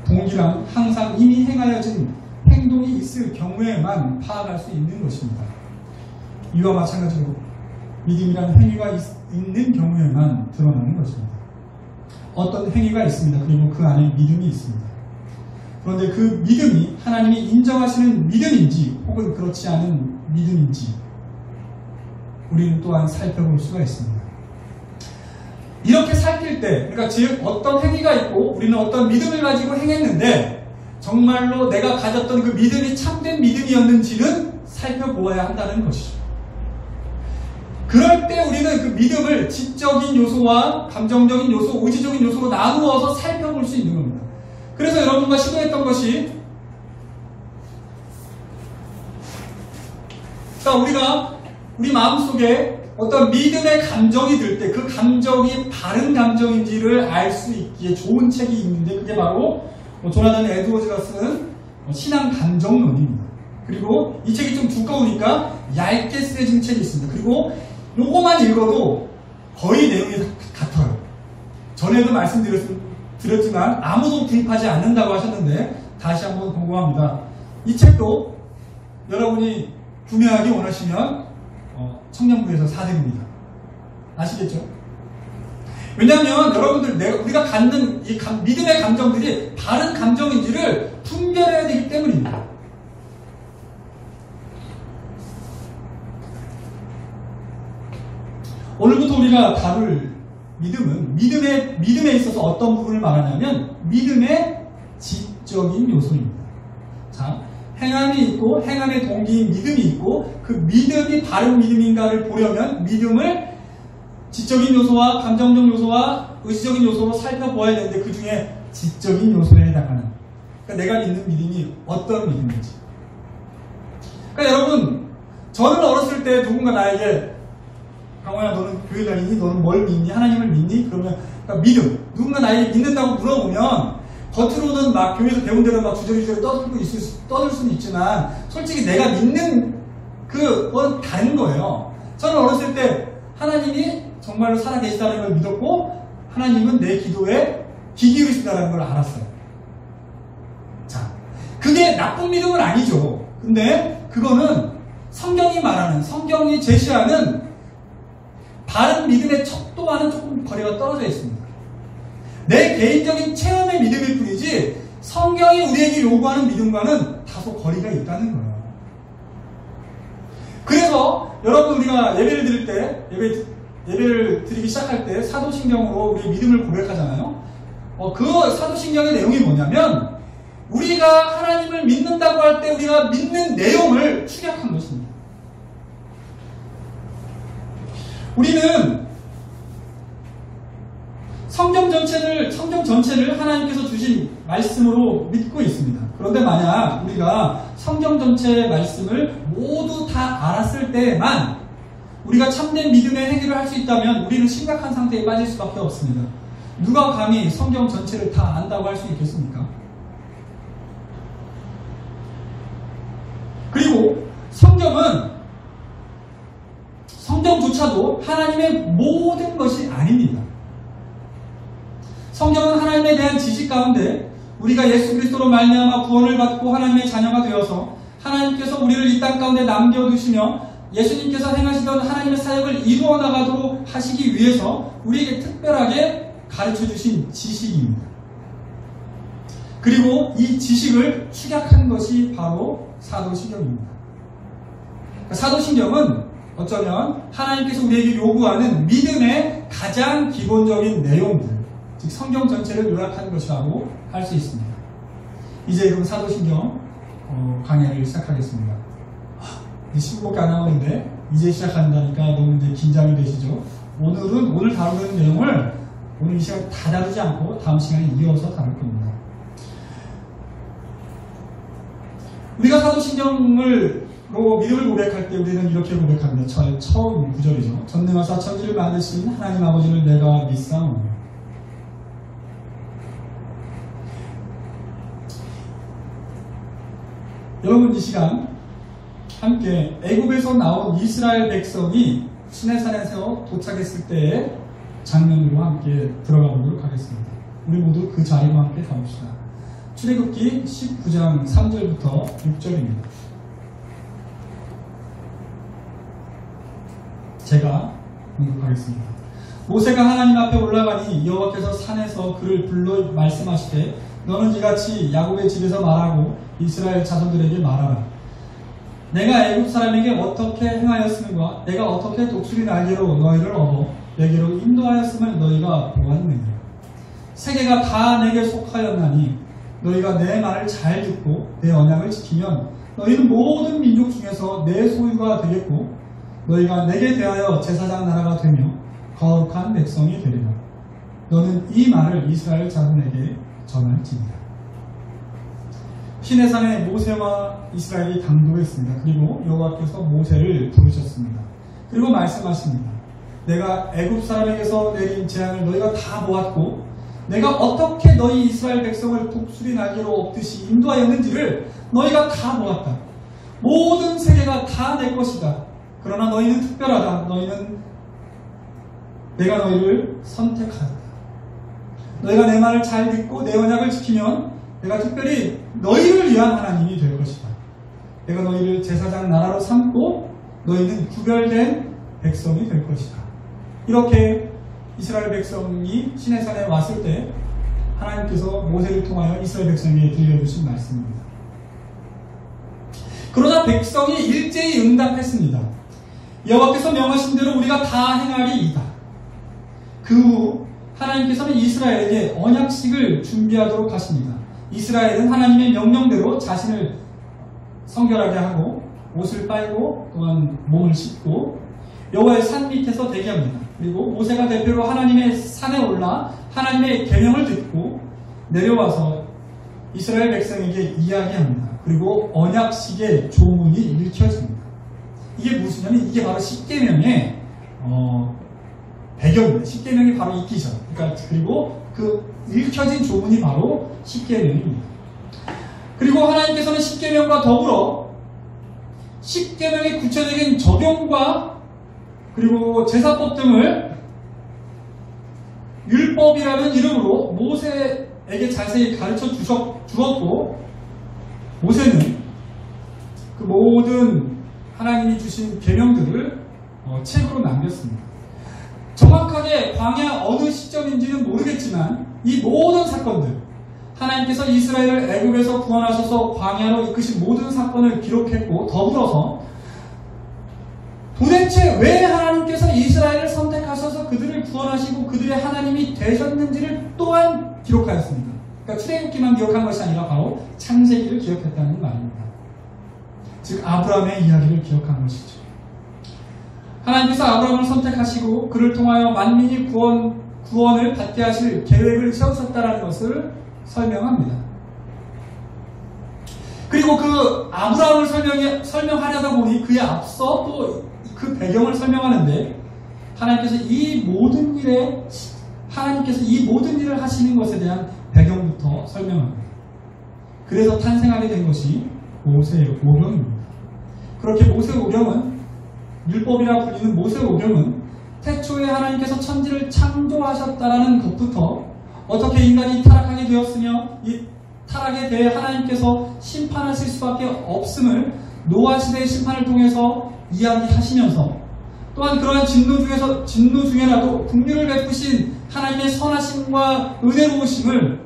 동기란 항상 이미 행하여진 행동이 있을 경우에만 파악할 수 있는 것입니다. 이와 마찬가지로 믿음이라는 행위가 있는 경우에만 드러나는 것입니다. 어떤 행위가 있습니다. 그리고 그 안에 믿음이 있습니다. 그런데 그 믿음이 하나님이 인정하시는 믿음인지 혹은 그렇지 않은 믿음인지 우리는 또한 살펴볼 수가 있습니다. 이렇게 살필 때, 그러니까 즉 어떤 행위가 있고 우리는 어떤 믿음을 가지고 행했는데 정말로 내가 가졌던 그 믿음이 참된 믿음이었는지는 살펴보아야 한다는 것이죠. 그럴 때 우리는 그 믿음을 지적인 요소와 감정적인 요소, 의지적인 요소로 나누어서 살펴볼 수 있는 겁니다. 그래서 여러분과 시도했던 것이 우리 마음속에 어떤 믿음의 감정이 들 때 그 감정이 바른 감정인지를 알 수 있기에 좋은 책이 있는데 그게 바로 조나단 에드워즈가 쓴 신앙 감정론입니다. 그리고 이 책이 좀 두꺼우니까 얇게 쓰여진 책이 있습니다. 그리고 요거만 읽어도 거의 내용이 같아요. 전에도 말씀드렸지만 아무도 구입하지 않는다고 하셨는데 다시 한번 공고합니다. 이 책도 여러분이 구매하기 원하시면 청년부에서 사드립니다. 아시겠죠? 왜냐하면 여러분들 우리가 갖는 이 믿음의 감정들이 바른 감정인지를 분별해야 되기 때문입니다. 오늘부터 우리가 다룰 믿음은 믿음에 있어서 어떤 부분을 말하냐면 믿음의 지적인 요소입니다. 자, 행함이 있고 행함의 동기인 믿음이 있고 그 믿음이 바른 믿음인가를 보려면 믿음을 지적인 요소와 감정적 요소와 의지적인 요소로 살펴보아야 되는데 그 중에 지적인 요소에 해당하는 그러니까 내가 믿는 믿음이 어떤 믿음인지 그러니까 여러분 저는 어렸을 때 누군가 나에게 강원아 너는 교회 다니니? 너는 뭘 믿니? 하나님을 믿니? 그러면 그러니까 믿음 누군가 나에게 믿는다고 물어보면 겉으로는 막 교회에서 배운 대로 막 주저리주저리 떠들 수는 있지만 솔직히 내가 믿는 그건 다른 거예요. 저는 어렸을 때 하나님이 정말로 살아계시다는 걸 믿었고 하나님은 내 기도에 귀 기울이신다는 걸 알았어요. 그게 나쁜 믿음은 아니죠. 근데 그거는 성경이 제시하는 바른 믿음의 척도와는 조금 거리가 떨어져 있습니다. 내 개인적인 체험의 믿음일 뿐이지 성경이 우리에게 요구하는 믿음과는 다소 거리가 있다는 거예요. 그래서 여러분 우리가 예배를 드릴 때 예배를 드리기 시작할 때 사도신경으로 우리 믿음을 고백하잖아요. 그 사도신경의 내용이 뭐냐면 우리가 하나님을 믿는다고 할 때 우리가 믿는 내용을 축약한 것입니다. 우리는 성경 전체를 하나님께서 주신 말씀으로 믿고 있습니다. 그런데 만약 우리가 성경 전체의 말씀을 모두 다 알았을 때에만 우리가 참된 믿음의 행위를 할 수 있다면 우리는 심각한 상태에 빠질 수밖에 없습니다. 누가 감히 성경 전체를 다 안다고 할 수 있겠습니까? 그리고 성경조차도 하나님의 모든 것이 아닙니다. 성경은 하나님에 대한 지식 가운데 우리가 예수 그리스도로 말미암아 구원을 받고 하나님의 자녀가 되어서 하나님께서 우리를 이 땅 가운데 남겨두시며 예수님께서 행하시던 하나님의 사역을 이루어 나가도록 하시기 위해서 우리에게 특별하게 가르쳐주신 지식입니다. 그리고 이 지식을 축약한 것이 바로 사도신경입니다. 사도신경은 어쩌면 하나님께서 우리에게 요구하는 믿음의 가장 기본적인 내용들, 즉 성경 전체를 요약한 것이라고 할 수 있습니다. 이제 그럼 사도신경 강의를 시작하겠습니다. 이제 15분밖에 안 남았는데 이제 시작한다니까 너무 이제 긴장이 되시죠? 오늘 다루는 내용을 오늘 이 시간 다 다루지 않고 다음 시간에 이어서 다룰 겁니다. 우리가 사도신경으로 믿음을 고백할 때 우리는 이렇게 고백합니다. 처음 구절이죠. 전능하사 천지를 만드신 하나님 아버지를 내가 믿사오니. 여러분 이 시간 함께 애굽에서 나온 이스라엘 백성이 시내산에서 도착했을 때의 장면으로 함께 들어가 보도록 하겠습니다. 우리 모두 그 자리로 함께 가봅시다. 출애굽기 19장 3절부터 6절입니다. 제가 공급하겠습니다. 모세가 하나님 앞에 올라가니 여호와께서 산에서 그를 불러 말씀하시되 너는 이같이 야곱의 집에서 말하고 이스라엘 자손들에게 말하라. 내가 애굽 사람에게 어떻게 행하였음과 내가 어떻게 독수리 날개로 너희를 업어 내게로 인도하였음을 너희가 보았느냐. 세계가 다 내게 속하였나니 너희가 내 말을 잘 듣고 내 언약을 지키면 너희는 모든 민족 중에서 내 소유가 되겠고 너희가 내게 대하여 제사장 나라가 되며 거룩한 백성이 되리라. 너는 이 말을 이스라엘 자손에게 전할지니라. 시내산에 모세와 이스라엘이 당도했습니다. 그리고 여호와께서 모세를 부르셨습니다. 그리고 말씀하십니다. 내가 애굽 사람에게서 내린 재앙을 너희가 다 보았고 내가 어떻게 너희 이스라엘 백성을 독수리 날개로 업듯이 인도하였는지를 너희가 다 보았다. 모든 세계가 다 내 것이다. 그러나 너희는 특별하다. 내가 너희를 선택하였다. 너희가 내 말을 잘 듣고 내 언약을 지키면 내가 특별히 너희를 위한 하나님이 될 것이다. 내가 너희를 제사장 나라로 삼고 너희는 구별된 백성이 될 것이다. 이렇게 이스라엘 백성이 시내산에 왔을 때 하나님께서 모세를 통하여 이스라엘 백성에게 들려주신 말씀입니다. 그러자 백성이 일제히 응답했습니다. 여호와께서 명하신 대로 우리가 다 행하리이다. 그 후 하나님께서는 이스라엘에게 언약식을 준비하도록 하십니다. 이스라엘은 하나님의 명령대로 자신을 성결하게 하고 옷을 빨고 또한 몸을 씻고 여호와의 산 밑에서 대기합니다. 그리고 모세가 대표로 하나님의 산에 올라 하나님의 계명을 듣고 내려와서 이스라엘 백성에게 이야기합니다. 그리고 언약식의 조문이 읽혀집니다. 이게 무엇이냐면 이게 바로 십계명의 배경입니다. 십계명이 바로 있기 전. 그리고 그 읽혀진 조문이 바로 십계명입니다. 그리고 하나님께서는 십계명과 더불어 십계명의 구체적인 적용과 그리고 제사법 등을 율법이라는 이름으로 모세에게 자세히 가르쳐 주었고 모세는 그 모든 하나님이 주신 계명들을 책으로 남겼습니다. 정확하게 광야 어느 시점인지는 모르겠지만 이 모든 사건들, 하나님께서 이스라엘을 애굽에서 구원하셔서 광야로 이끄신 모든 사건을 기록했고, 더불어서 도대체 왜 하나님께서 이스라엘을 선택하셔서 그들을 구원하시고 그들의 하나님이 되셨는지를 또한 기록하였습니다. 그러니까 출애굽기만 기록한 것이 아니라 바로 창세기를 기억했다는 말입니다. 즉 아브라함의 이야기를 기억한 것이죠. 하나님께서 아브라함을 선택하시고 그를 통하여 만민이 구원을 받게 하실 계획을 세우셨다는 것을 설명합니다. 그리고 그 아브라함을 설명하려다 보니 그에 앞서 또 그 배경을 설명하는데, 하나님께서 이 모든 일을 하시는 것에 대한 배경부터 설명합니다. 그래서 탄생하게 된 것이 모세오경입니다. 그렇게 모세오경은, 율법이라 불리는 모세오경은 태초에 하나님께서 천지를 창조하셨다라는 것부터 어떻게 인간이 타락하게 되었으며 이 타락에 대해 하나님께서 심판하실 수밖에 없음을 노아 시대의 심판을 통해서 이야기하시면서, 또한 그러한 진노 중에라도 긍휼을 베푸신 하나님의 선하심과 은혜로우심을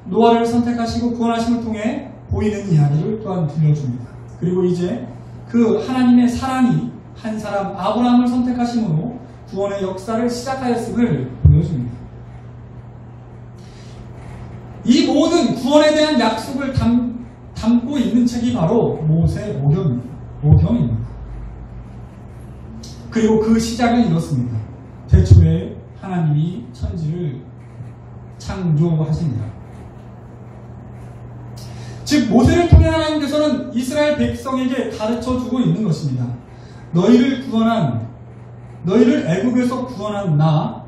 노아를 선택하시고 구원하심을 통해 보이는 이야기를 또한 들려줍니다. 그리고 이제 그 하나님의 사랑이 한 사람 아브라함을 선택하심으로 구원의 역사를 시작하였음을 보여줍니다. 이 모든 구원에 대한 약속을 담고 있는 책이 바로 모세오경입니다. 그리고 그 시작은 이렇습니다. 태초에 하나님이 천지를 창조하십니다. 즉 모세를 통해 하나님께서는 이스라엘 백성에게 가르쳐주고 있는 것입니다. 너희를 애굽에서 구원한 나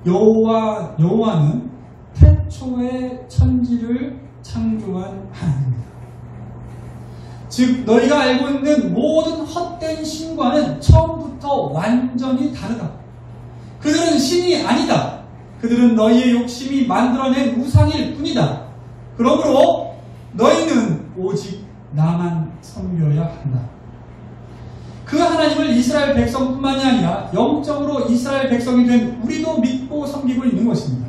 여호와는 태초에 천지를 창조한 하나님입니다. 즉 너희가 알고 있는 모든 헛된 신과는 처음부터 완전히 다르다. 그들은 신이 아니다. 그들은 너희의 욕심이 만들어낸 우상일 뿐이다. 그러므로 너희는 오직 나만 섬겨야 한다. 그 하나님을 이스라엘 백성뿐만이 아니라 영적으로 이스라엘 백성이 된 우리도 믿고 섬기고 있는 것입니다.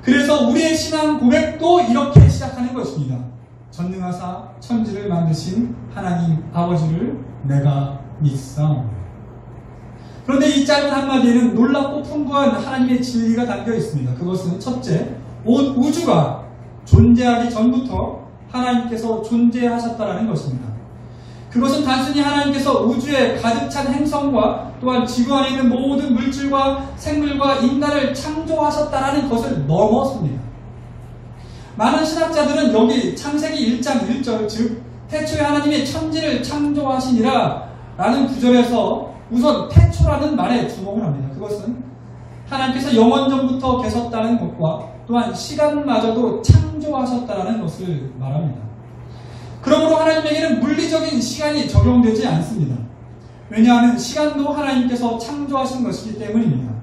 그래서 우리의 신앙 고백도 이렇게 시작하는 것입니다. 전능하사 천지를 만드신 하나님 아버지를 내가 믿사옵니다. 그런데 이 짧은 한마디에는 놀랍고 풍부한 하나님의 진리가 담겨 있습니다. 그것은 첫째, 온 우주가 존재하기 전부터 하나님께서 존재하셨다라는 것입니다. 그것은 단순히 하나님께서 우주에 가득 찬 행성과 또한 지구 안에 있는 모든 물질과 생물과 인간을 창조하셨다라는 것을 넘어섭니다. 많은 신학자들은 여기 창세기 1장 1절, 즉 태초에 하나님이 천지를 창조하시니라 라는 구절에서 우선 태초라는 말에 주목을 합니다. 그것은 하나님께서 영원전부터 계셨다는 것과 또한 시간마저도 창조하셨다는 것을 말합니다. 그러므로 하나님에게는 물리적인 시간이 적용되지 않습니다. 왜냐하면 시간도 하나님께서 창조하신 것이기 때문입니다.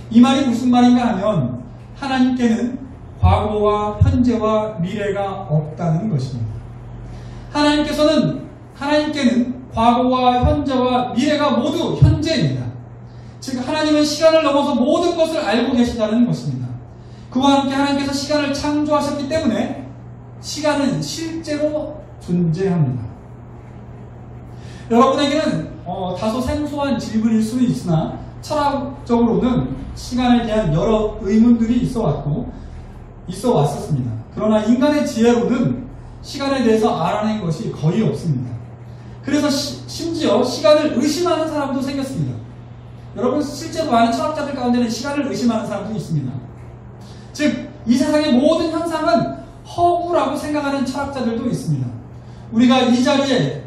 이 말이 무슨 말인가 하면 하나님께는 과거와 현재와 미래가 없다는 것입니다. 하나님께는 과거와 현재와 미래가 모두 현재입니다. 즉 하나님은 시간을 넘어서 모든 것을 알고 계시다는 것입니다. 그와 함께 하나님께서 시간을 창조하셨기 때문에 시간은 실제로 존재합니다. 여러분에게는 다소 생소한 질문일 수는 있으나 철학적으로는 시간에 대한 여러 의문들이 있어 왔었습니다. 그러나 인간의 지혜로는 시간에 대해서 알아낸 것이 거의 없습니다. 그래서 심지어 시간을 의심하는 사람도 생겼습니다. 여러분 실제로 많은 철학자들 가운데는 시간을 의심하는 사람도 있습니다. 즉 이 세상의 모든 현상은 허구라고 생각하는 철학자들도 있습니다. 우리가 이 자리에서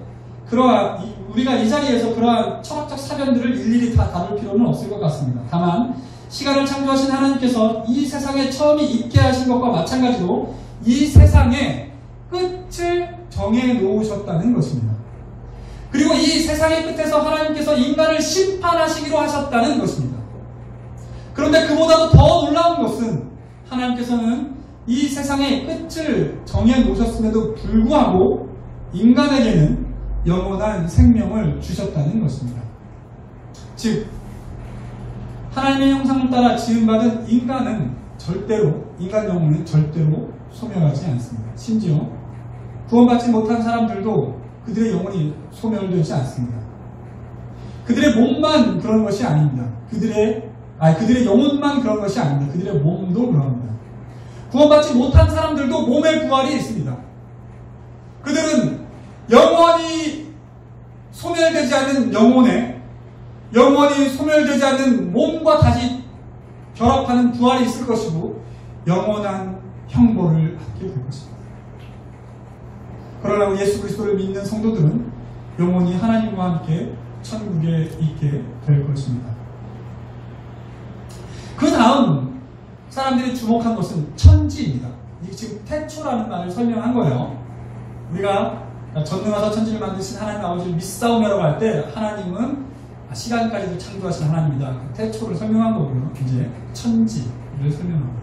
그러한 철학적 사변들을 일일이 다 다룰 필요는 없을 것 같습니다. 다만 시간을 창조하신 하나님께서 이 세상에 처음이 있게 하신 것과 마찬가지로 이 세상의 끝을 정해 놓으셨다는 것입니다. 그리고 이 세상의 끝에서 하나님께서 인간을 심판하시기로 하셨다는 것입니다. 그런데 그보다도 더 놀라운 것은 하나님께서는 이 세상의 끝을 정해 놓으셨음에도 불구하고 인간에게는 영원한 생명을 주셨다는 것입니다. 즉 하나님의 형상을 따라 지음받은 인간 영혼은 절대로 소멸하지 않습니다. 심지어 구원받지 못한 사람들도 그들의 영혼이 소멸되지 않습니다. 그들의 몸만 그런 것이 아닙니다. 그들의 영혼만 그런 것이 아닙니다. 그들의 몸도 그럽니다. 구원받지 못한 사람들도 몸의 부활이 있습니다. 그들은 영원히 소멸되지 않는 영원히 소멸되지 않는 몸과 다시 결합하는 부활이 있을 것이고 영원한 형벌을 받게 될 것입니다. 그러나 예수 그리스도를 믿는 성도들은 영원히 하나님과 함께 천국에 있게 될 것입니다. 그 다음 사람들이 주목한 것은 천지입니다. 이게 지금 태초라는 말을 설명한 거예요. 우리가 전능하사 천지를 만드신 하나님 아버지를 믿사오며라고 할 때 하나님은 시간까지도 창조하신 하나님이다. 태초를 설명한 거고요. 이제 천지를 설명한 거예요.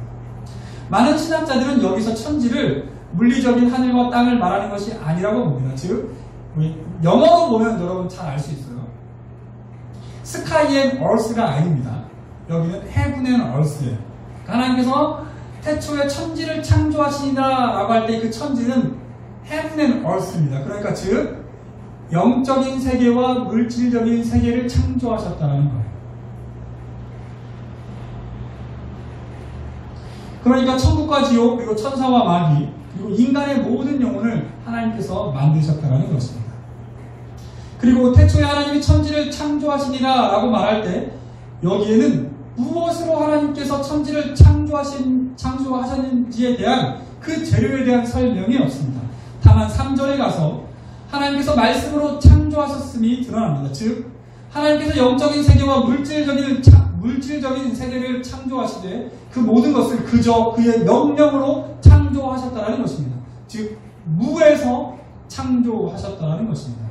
많은 신학자들은 여기서 천지를 물리적인 하늘과 땅을 말하는 것이 아니라고 봅니다. 즉 영어로 보면 여러분 잘 알 수 있어요. Sky and Earth가 아닙니다. 여기는 Heaven and Earth예요. 하나님께서 태초에 천지를 창조하시니라라고 할 때 그 천지는 Heaven and Earth입니다. 그러니까 즉 영적인 세계와 물질적인 세계를 창조하셨다는 거예요. 그러니까 천국과 지옥 그리고 천사와 마귀 그리고 인간의 모든 영혼을 하나님께서 만드셨다는 것입니다. 그리고 태초에 하나님이 천지를 창조하시니라 라고 말할 때 여기에는 무엇으로 하나님께서 천지를 창조하셨는지에 대한 그 재료에 대한 설명이 없습니다. 다만 3절에 가서 하나님께서 말씀으로 창조하셨음이 드러납니다. 즉 하나님께서 영적인 세계와 물질적인 세계를 창조하시되 그 모든 것을 그저 그의 명령으로 창조하셨다는 것입니다. 즉 무에서 창조하셨다는 것입니다.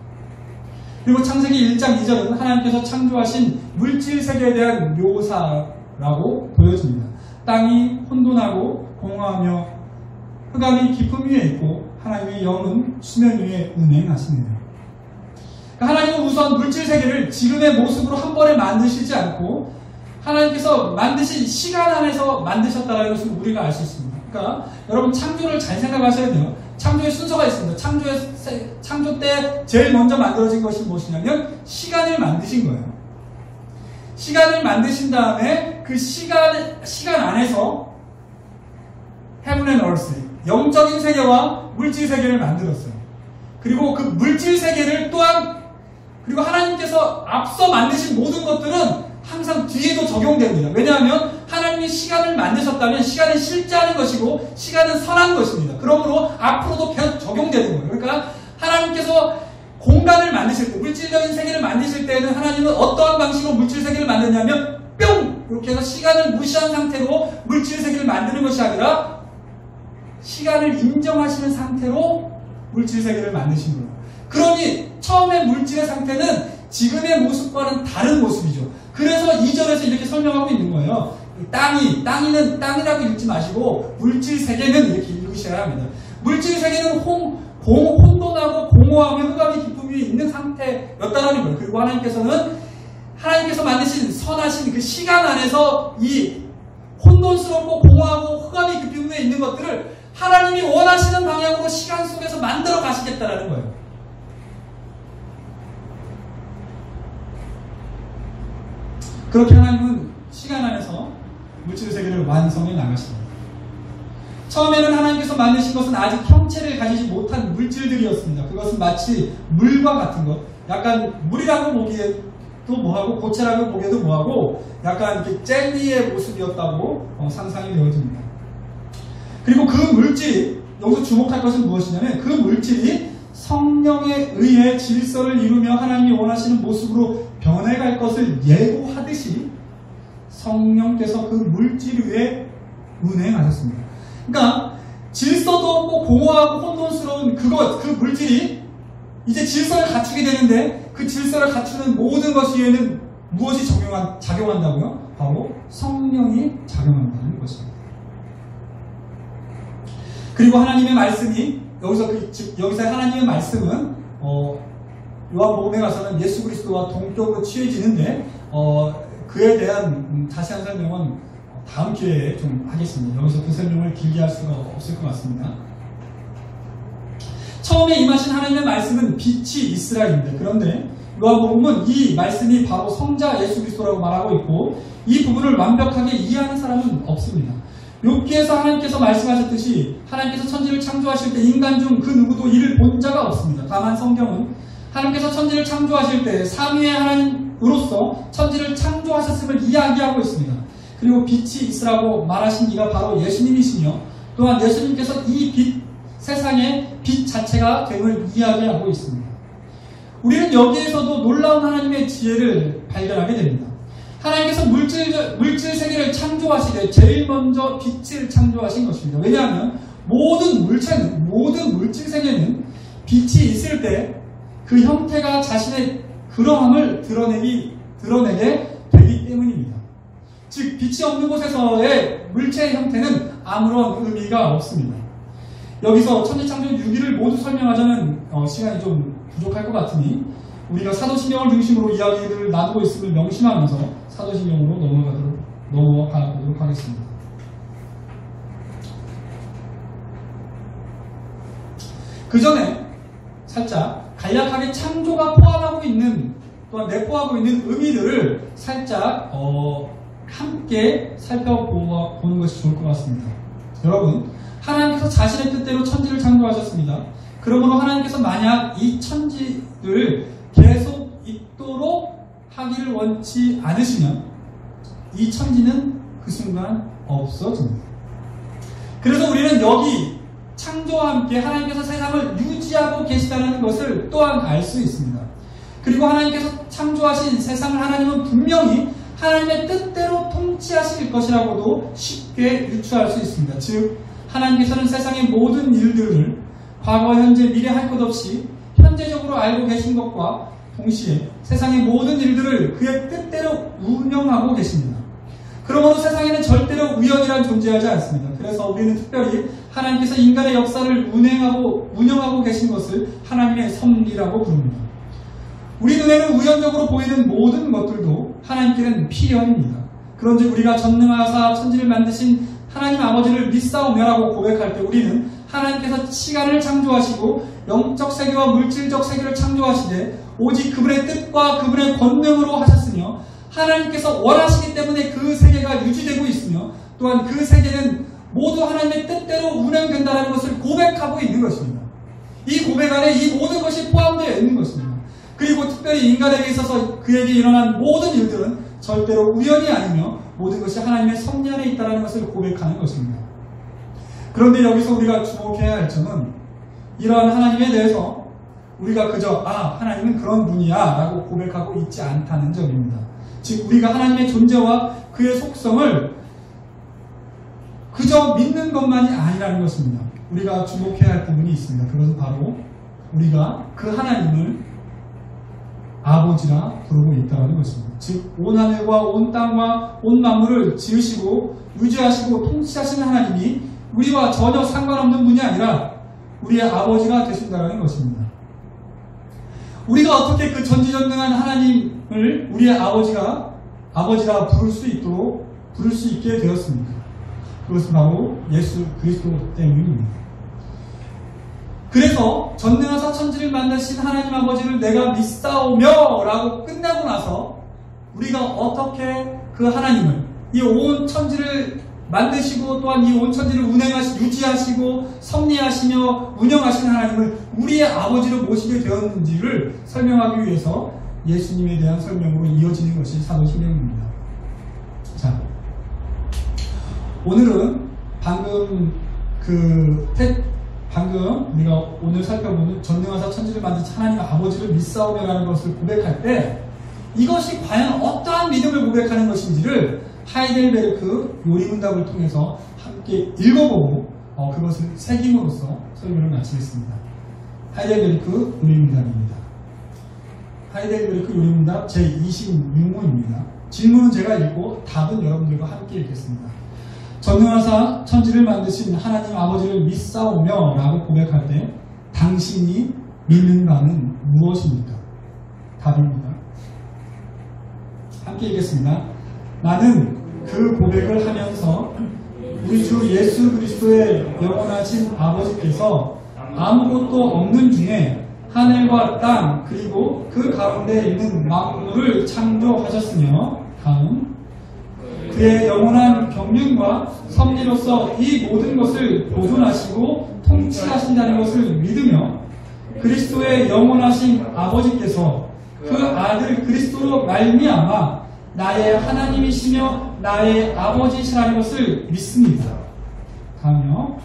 그리고 창세기 1장 2절은 하나님께서 창조하신 물질 세계에 대한 묘사라고 보여집니다. 땅이 혼돈하고 공허하며 흑암이 깊음 위에 있고 하나님의 영은 수면 위에 운행하시네요. 하나님은 우선 물질 세계를 지금의 모습으로 한 번에 만드시지 않고 하나님께서 만드신 시간 안에서 만드셨다는 것을 우리가 알 수 있습니다. 그러니까 여러분 창조를 잘 생각하셔야 돼요. 창조의 순서가 있습니다. 창조 때 제일 먼저 만들어진 것이 무엇이냐면 시간을 만드신 거예요. 시간을 만드신 다음에 그 시간 안에서 Heaven and Earth, 영적인 세계와 물질 세계를 만들었어요. 그리고 그 물질 세계를 또한 그리고 하나님께서 앞서 만드신 모든 것들은 항상 뒤에도 적용됩니다. 왜냐하면 하나님이 시간을 만드셨다면 시간은 실제하는 것이고 시간은 선한 것입니다. 그러므로 앞으로도 계속 적용되는 거예요. 그러니까 하나님께서 공간을 만드실 때, 물질적인 세계를 만드실 때에는 하나님은 어떠한 방식으로 물질 세계를 만드냐면 뿅! 이렇게 해서 시간을 무시한 상태로 물질 세계를 만드는 것이 아니라 시간을 인정하시는 상태로 물질 세계를 만드신 거예요. 그러니 처음에 물질의 상태는 지금의 모습과는 다른 모습이죠. 그래서 2절에서 이렇게 설명하고 있는 거예요. 땅이는 땅이라고 읽지 마시고 물질 세계는 이렇게 읽으셔야 합니다. 물질 세계는 혼돈하고 공허하며 흑암이 깊음 위에 있는 상태였다는 거예요. 그리고 하나님께서 만드신 선하신 그 시간 안에서 이 혼돈스럽고 공허하고 흑암이 깊음 위에 있는 것들을 하나님이 원하시는 방향으로 시간 속에서 만들어 가시겠다라는 거예요. 그렇게 하나님은 시간 안에서 물질 세계를 완성해 나가십니다. 처음에는 하나님께서 만드신 것은 아직 형체를 가지지 못한 물질들이었습니다. 그것은 마치 물과 같은 것, 약간 물이라고 보기에도 뭐하고 고체라고 보기에도 뭐하고 약간 이렇게 젤리의 모습이었다고 상상이 되어집니다. 그리고 그 물질이 여기서 주목할 것은 무엇이냐면 그 물질이 성령에 의해 질서를 이루며 하나님이 원하시는 모습으로 변해갈 것을 예고하듯이 성령께서 그 물질 위에 운행하셨습니다. 그러니까 질서도 없고 공허하고 혼돈스러운 그 물질이 이제 질서를 갖추게 되는데 그 질서를 갖추는 모든 것 위에는 무엇이 작용한다고요? 바로 성령이 작용한다는 것입니다. 그리고 하나님의 말씀이 여기서 하나님의 말씀은 요한복음에 가서는 예수 그리스도와 동격으로 취해지는데 그에 대한 자세한 설명은 다음 기회에 좀 하겠습니다. 여기서 그 설명을 길게 할 수가 없을 것 같습니다. 처음에 임하신 하나님의 말씀은 빛이 있으라입니다. 그런데 요한복음은 이 말씀이 바로 성자 예수 그리스도라고 말하고 있고 이 부분을 완벽하게 이해하는 사람은 없습니다. 욥기에서 하나님께서 말씀하셨듯이 하나님께서 천지를 창조하실 때 인간 중 그 누구도 이를 본 자가 없습니다. 다만 성경은 하나님께서 천지를 창조하실 때 삼위의 하나님으로서 천지를 창조하셨음을 이야기하고 있습니다. 그리고 빛이 있으라고 말하신 이가 바로 예수님이시며 또한 예수님께서 이 빛, 세상의 빛 자체가 됨을 이야기하고 있습니다. 우리는 여기에서도 놀라운 하나님의 지혜를 발견하게 됩니다. 하나님께서 물질 세계를 창조하시되 제일 먼저 빛을 창조하신 것입니다. 왜냐하면 모든 물질 세계는 빛이 있을 때 그 형태가 자신의 그러함을 드러내게 되기 때문입니다. 즉 빛이 없는 곳에서의 물체의 형태는 아무런 의미가 없습니다. 여기서 천지창조 6일을 모두 설명하자면 시간이 좀 부족할 것 같으니 우리가 사도신경을 중심으로 이야기를 나누고 있음을 명심하면서 사도신경으로 넘어가도록 하겠습니다. 그 전에 살짝 간략하게 창조가 포함하고 있는 또한 내포하고 있는 의미들을 살짝 함께 살펴보는 것이 좋을 것 같습니다. 여러분, 하나님께서 자신의 뜻대로 천지를 창조하셨습니다. 그러므로 하나님께서 만약 이 천지를 계속 있도록 하기를 원치 않으시면 이 천지는 그 순간 없어집니다. 그래서 우리는 여기 창조와 함께 하나님께서 세상을 유지하고 계시다는 것을 또한 알 수 있습니다. 그리고 하나님께서 창조하신 세상을 하나님은 분명히 하나님의 뜻대로 통치하실 것이라고도 쉽게 유추할 수 있습니다. 즉 하나님께서는 세상의 모든 일들을 과거, 현재, 미래 할 것 없이 현재적으로 알고 계신 것과 동시에 세상의 모든 일들을 그의 뜻대로 운영하고 계십니다. 그러므로 세상에는 절대로 우연이란 존재하지 않습니다. 그래서 우리는 특별히 하나님께서 인간의 역사를 운영하고 계신 것을 하나님의 섭리라고 부릅니다. 우리 눈에는 우연적으로 보이는 모든 것들도 하나님께는 필연입니다. 그런즉 우리가 전능하사 천지를 만드신 하나님 아버지를 믿사오며라고 고백할 때 우리는 하나님께서 시간을 창조하시고 영적 세계와 물질적 세계를 창조하시되 오직 그분의 뜻과 그분의 권능으로 하셨으며 하나님께서 원하시기 때문에 그 세계가 유지되고 있으며 또한 그 세계는 모두 하나님의 뜻대로 운영된다는 것을 고백하고 있는 것입니다. 이 고백 안에 이 모든 것이 포함되어 있는 것입니다. 그리고 특별히 인간에게 있어서 그에게 일어난 모든 일들은 절대로 우연이 아니며 모든 것이 하나님의 섭리 안에 있다는 것을 고백하는 것입니다. 그런데 여기서 우리가 주목해야 할 점은 이러한 하나님에 대해서 우리가 그저 하나님은 그런 분이야 라고 고백하고 있지 않다는 점입니다. 즉 우리가 하나님의 존재와 그의 속성을 그저 믿는 것만이 아니라는 것입니다. 우리가 주목해야 할 부분이 있습니다. 그것은 바로 우리가 그 하나님을 아버지라 부르고 있다는 것입니다. 즉 온 하늘과 온 땅과 온 만물을 지으시고 유지하시고 통치하시는 하나님이 우리와 전혀 상관없는 분이 아니라 우리의 아버지가 되신다는 것입니다. 우리가 어떻게 그 전지전능한 하나님을 우리의 아버지라 부를 수 있게 되었습니까? 그것은 바로 예수 그리스도 때문입니다. 그래서 전능하사 천지를 만드신 하나님 아버지를 내가 믿사오며 라고 끝나고 나서 우리가 어떻게 그 하나님을 이 온 천지를 만드시고 또한 이 온 천지를 유지하시고 섭리하시며 운영하시는 하나님을 우리의 아버지로 모시게 되었는지를 설명하기 위해서 예수님에 대한 설명으로 이어지는 것이 사도신경입니다. 자, 오늘은 방금 우리가 오늘 살펴보는 전능하사 천지를 만드신 하나님 아버지를 믿사오며라는 것을 고백할 때 이것이 과연 어떠한 믿음을 고백하는 것인지를 하이델베르크 요리문답을 통해서 함께 읽어보고 그것을 새김으로써 설명을 마치겠습니다. 하이델베르크 요리문답입니다. 하이델베르크 요리문답 제26문입니다. 질문은 제가 읽고 답은 여러분들과 함께 읽겠습니다. 전능하사 천지를 만드신 하나님 아버지를 믿사오며 라고 고백할 때 당신이 믿는 바는 무엇입니까? 답입니다. 함께 읽겠습니다. 나는 그 고백을 하면서 우리 주 예수 그리스도의 영원하신 아버지께서 아무것도 없는 중에 하늘과 땅 그리고 그 가운데 있는 만물을 창조하셨으며 다음 그의 영원한 경륜과 섭리로서 이 모든 것을 보존하시고 통치하신다는 것을 믿으며 그리스도의 영원하신 아버지께서 그 아들 그리스도로 말미암아 나의 하나님이시며 나의 아버지시라는 것을 믿습니다. 다음요.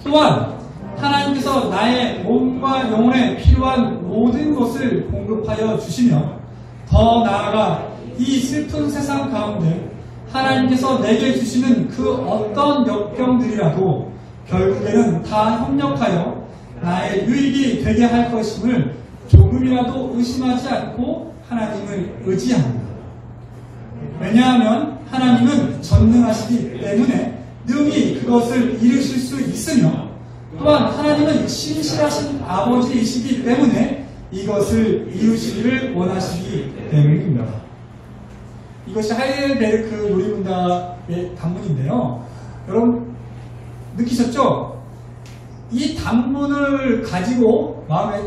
또한 하나님께서 나의 몸과 영혼에 필요한 모든 것을 공급하여 주시며 더 나아가 이 슬픈 세상 가운데 하나님께서 내게 주시는 그 어떤 역병들이라도 결국에는 다 협력하여 나의 유익이 되게 할 것임을 조금이라도 의심하지 않고 하나님을 의지합니다. 왜냐하면 하나님은 전능하시기 때문에 능히 그것을 이루실 수 있으며 또한 하나님은 신실하신 아버지이시기 때문에 이것을 이루시기를 원하시기 때문입니다. 이것이 하이델베르크 요리문답의 단문인데요. 여러분 느끼셨죠? 이 단문을 가지고 마음에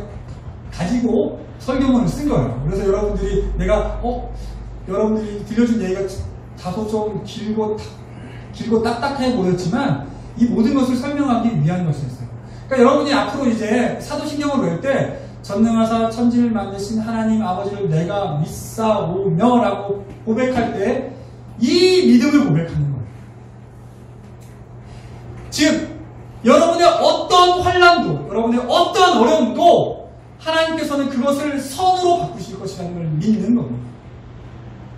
가지고 설교문을 쓴 거예요. 그래서 여러분들이 여러분들이 들려준 얘기가 다소 좀 길고 딱딱해 보였지만 이 모든 것을 설명하기 위한 것이었어요. 그러니까 여러분이 앞으로 이제 사도신경을 외울 때 전능하사 천지를 만드신 하나님 아버지를 내가 믿사오며 라고 고백할 때 이 믿음을 고백하는 거예요. 즉 여러분의 어떤 환난도 여러분의 어떤 어려움도 하나님께서는 그것을 선으로 바꾸실 것이라는 걸 믿는 겁니다.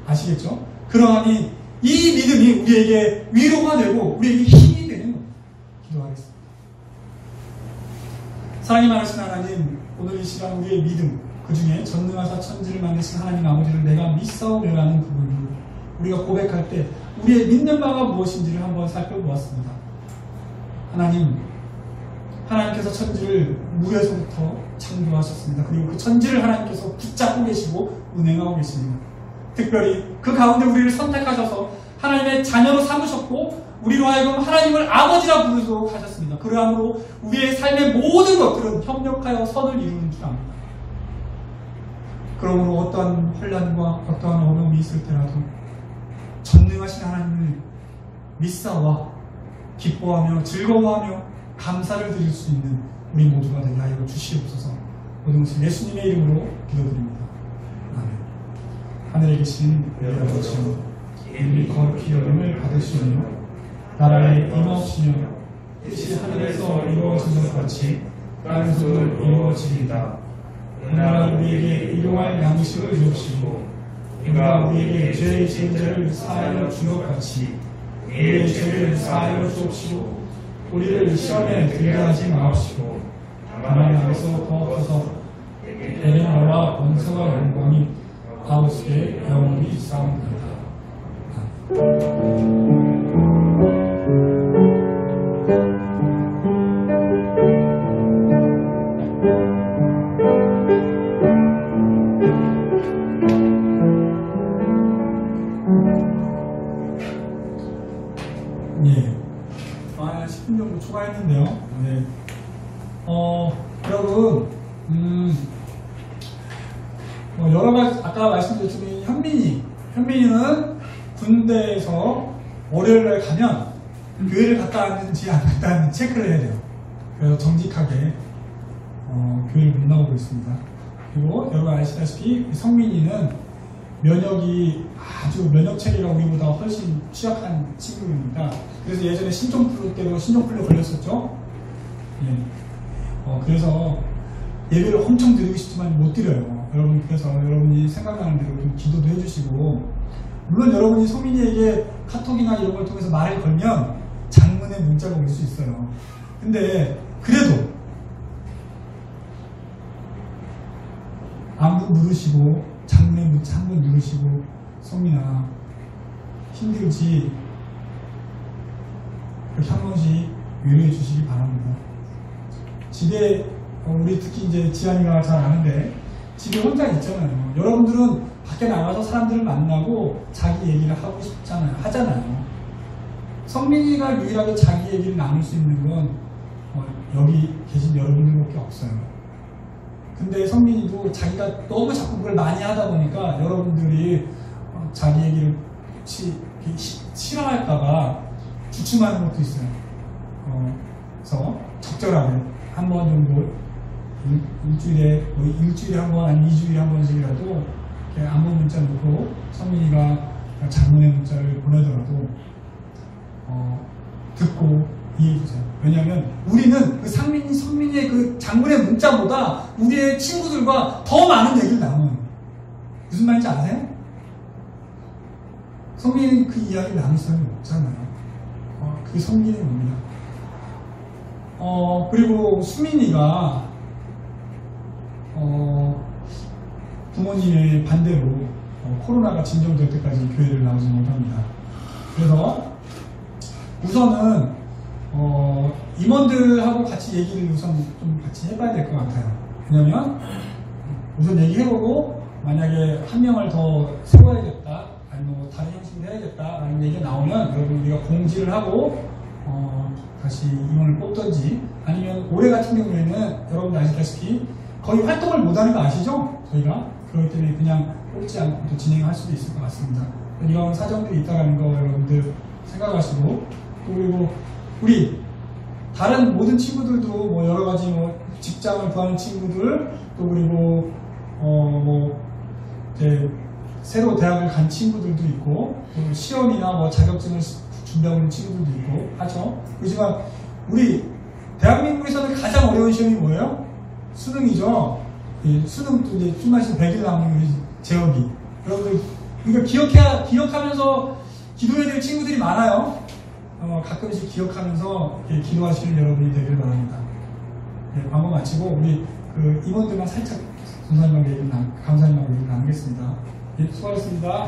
아시겠죠? 그러하니 이 믿음이 우리에게 위로가 되고 우리에게 힘이 되는 겁니다. 기도하겠습니다. 사랑이 많으신 하나님, 오늘 이 시간 우리의 믿음, 그 중에 전능하사 천지를 만드신 하나님 아버지를 내가 믿사오며라는 부분을 우리가 고백할 때 우리의 믿는 바가 무엇인지를 한번 살펴보았습니다. 하나님께서 천지를 무에서부터 창조하셨습니다. 그리고 그 천지를 하나님께서 붙잡고 계시고 운행하고 계십니다. 특별히 그 가운데 우리를 선택하셔서 하나님의 자녀로 삼으셨고 우리로 하여금 하나님을 아버지라 부르도록 하셨습니다. 그러함으로 우리의 삶의 모든 것들은 협력하여 선을 이루는 줄 압니다. 그러므로 어떠한 혼란과 어떠한 어려움이 있을 때라도 전능하신 하나님을 믿사와 기뻐하며 즐거워하며 감사를 드릴 수 있는 우리 모두가 되게 하여 주시옵소서. 모든 것을 예수님의 이름으로 기도드립니다. 아멘. 하늘에 계신 우리 아버지여, 이름이 거룩히 여김을 받으시오며 나라에 임하옵시며 뜻이 하늘에서 이루어진 것 같이 땅에서도 이루어지리이다. 오늘날 우리에게 일용할 양식을 주옵시고 우리가 우리에게 죄의 지은 자를 사하여 준 것 같이 우리의 죄를 사하여 주옵시고 우리를 시험에 들게 하지 마옵시고 다만 나에서 더 커서 내게 나와 원수와 영광이 아버지께 영원히 있사옵나이다. 예. 10분 정도 초과했는데요. 네. 여러분, 여러 가지, 아까 말씀드렸지만, 현민이는 군대에서 월요일날 가면 교회를 갔다 왔는지 안 갔다 왔는지 체크를 해야 돼요. 그래서 정직하게, 교회를 못 나오고 있습니다. 그리고 여러분 아시다시피 성민이는 면역 체계가 우리보다 훨씬 취약한 친구입니다. 그래서 예전에 신종플루 때도 신종플루 걸렸었죠. 예. 그래서 예배를 엄청 드리고 싶지만 못 드려요. 여러분, 그래서 여러분이 생각나는 대로 좀 기도도 해주시고, 물론 여러분이 성민이에게 카톡이나 이런 걸 통해서 말을 걸면 장문의 문자가 올 수 있어요. 근데 그래도 안부 물으시고 장문의 문자 한번 누르시고, 성민아 힘들지? 그렇게 한 번씩 위로해 주시기 바랍니다. 집에 우리 특히 이제 지안이가 잘 아는데 집에 혼자 있잖아요. 여러분들은 밖에 나가서 사람들을 만나고 자기 얘기를 하고 하잖아요. 성민이가 유일하게 자기 얘기를 나눌 수 있는 건 여기 계신 여러분들밖에 없어요. 근데 성민이도 자기가 너무 자꾸 그걸 많이 하다 보니까 여러분들이 자기 얘기를 싫어할까봐 주춤하는 것도 있어요. 그래서 적절하게 한 번 정도 일주일에 한 번, 아니면 2주일에 한 번씩이라도 안부 문자 놓고 성민이가 장문의 문자를 보내더라도 듣고 이해해주세요. 왜냐하면 우리는 그 성민이의 그 장문의 문자보다 우리의 친구들과 더 많은 얘기를 나눠요. 무슨 말인지 아세요? 성민이는 그 이야기를 나눌 사람이 없잖아요. 그게 성민이 뭡니다. 그리고 수민이가 부모님의 반대로 코로나가 진정될 때까지 교회를 나오지 못합니다. 그래서 우선은 임원들하고 같이 얘기를 우선 좀 같이 해봐야 될 것 같아요. 왜냐면 우선 얘기해보고 만약에 한 명을 더 세워야겠다, 아니면 뭐 다른 형식으로 해야겠다라는 얘기가 나오면 여러분 우리가 공지를 하고 다시 임원을 뽑던지, 아니면 올해 같은 경우에는 여러분 아시다시피 거의 활동을 못하는 거 아시죠? 저희가 그렇기 때문에 그냥 뽑지 않고 진행할 수도 있을 것 같습니다. 이런 사정들이 있다는 거 여러분들 생각하시고, 또 그리고 우리 다른 모든 친구들도 뭐 여러 가지 뭐 직장을 구하는 친구들, 또 그리고 이제 새로 대학을 간 친구들도 있고, 또 시험이나 뭐 자격증을 준비하고 있는 친구들도 있고 하죠. 그렇지만 우리 대한민국에서는 가장 어려운 시험이 뭐예요? 수능이죠. 수능도 이제 좀 있으면 100일 남은 우리 재혁이. 여러분들 이거 기억하면서 기도해야 될 친구들이 많아요. 가끔씩 기억하면서 이렇게 기도하시는 여러분이 되길 바랍니다. 네, 광고 마치고 우리 그 임원들만 살짝 감사님하고 얘기를 나누겠습니다. 네, 수고하셨습니다.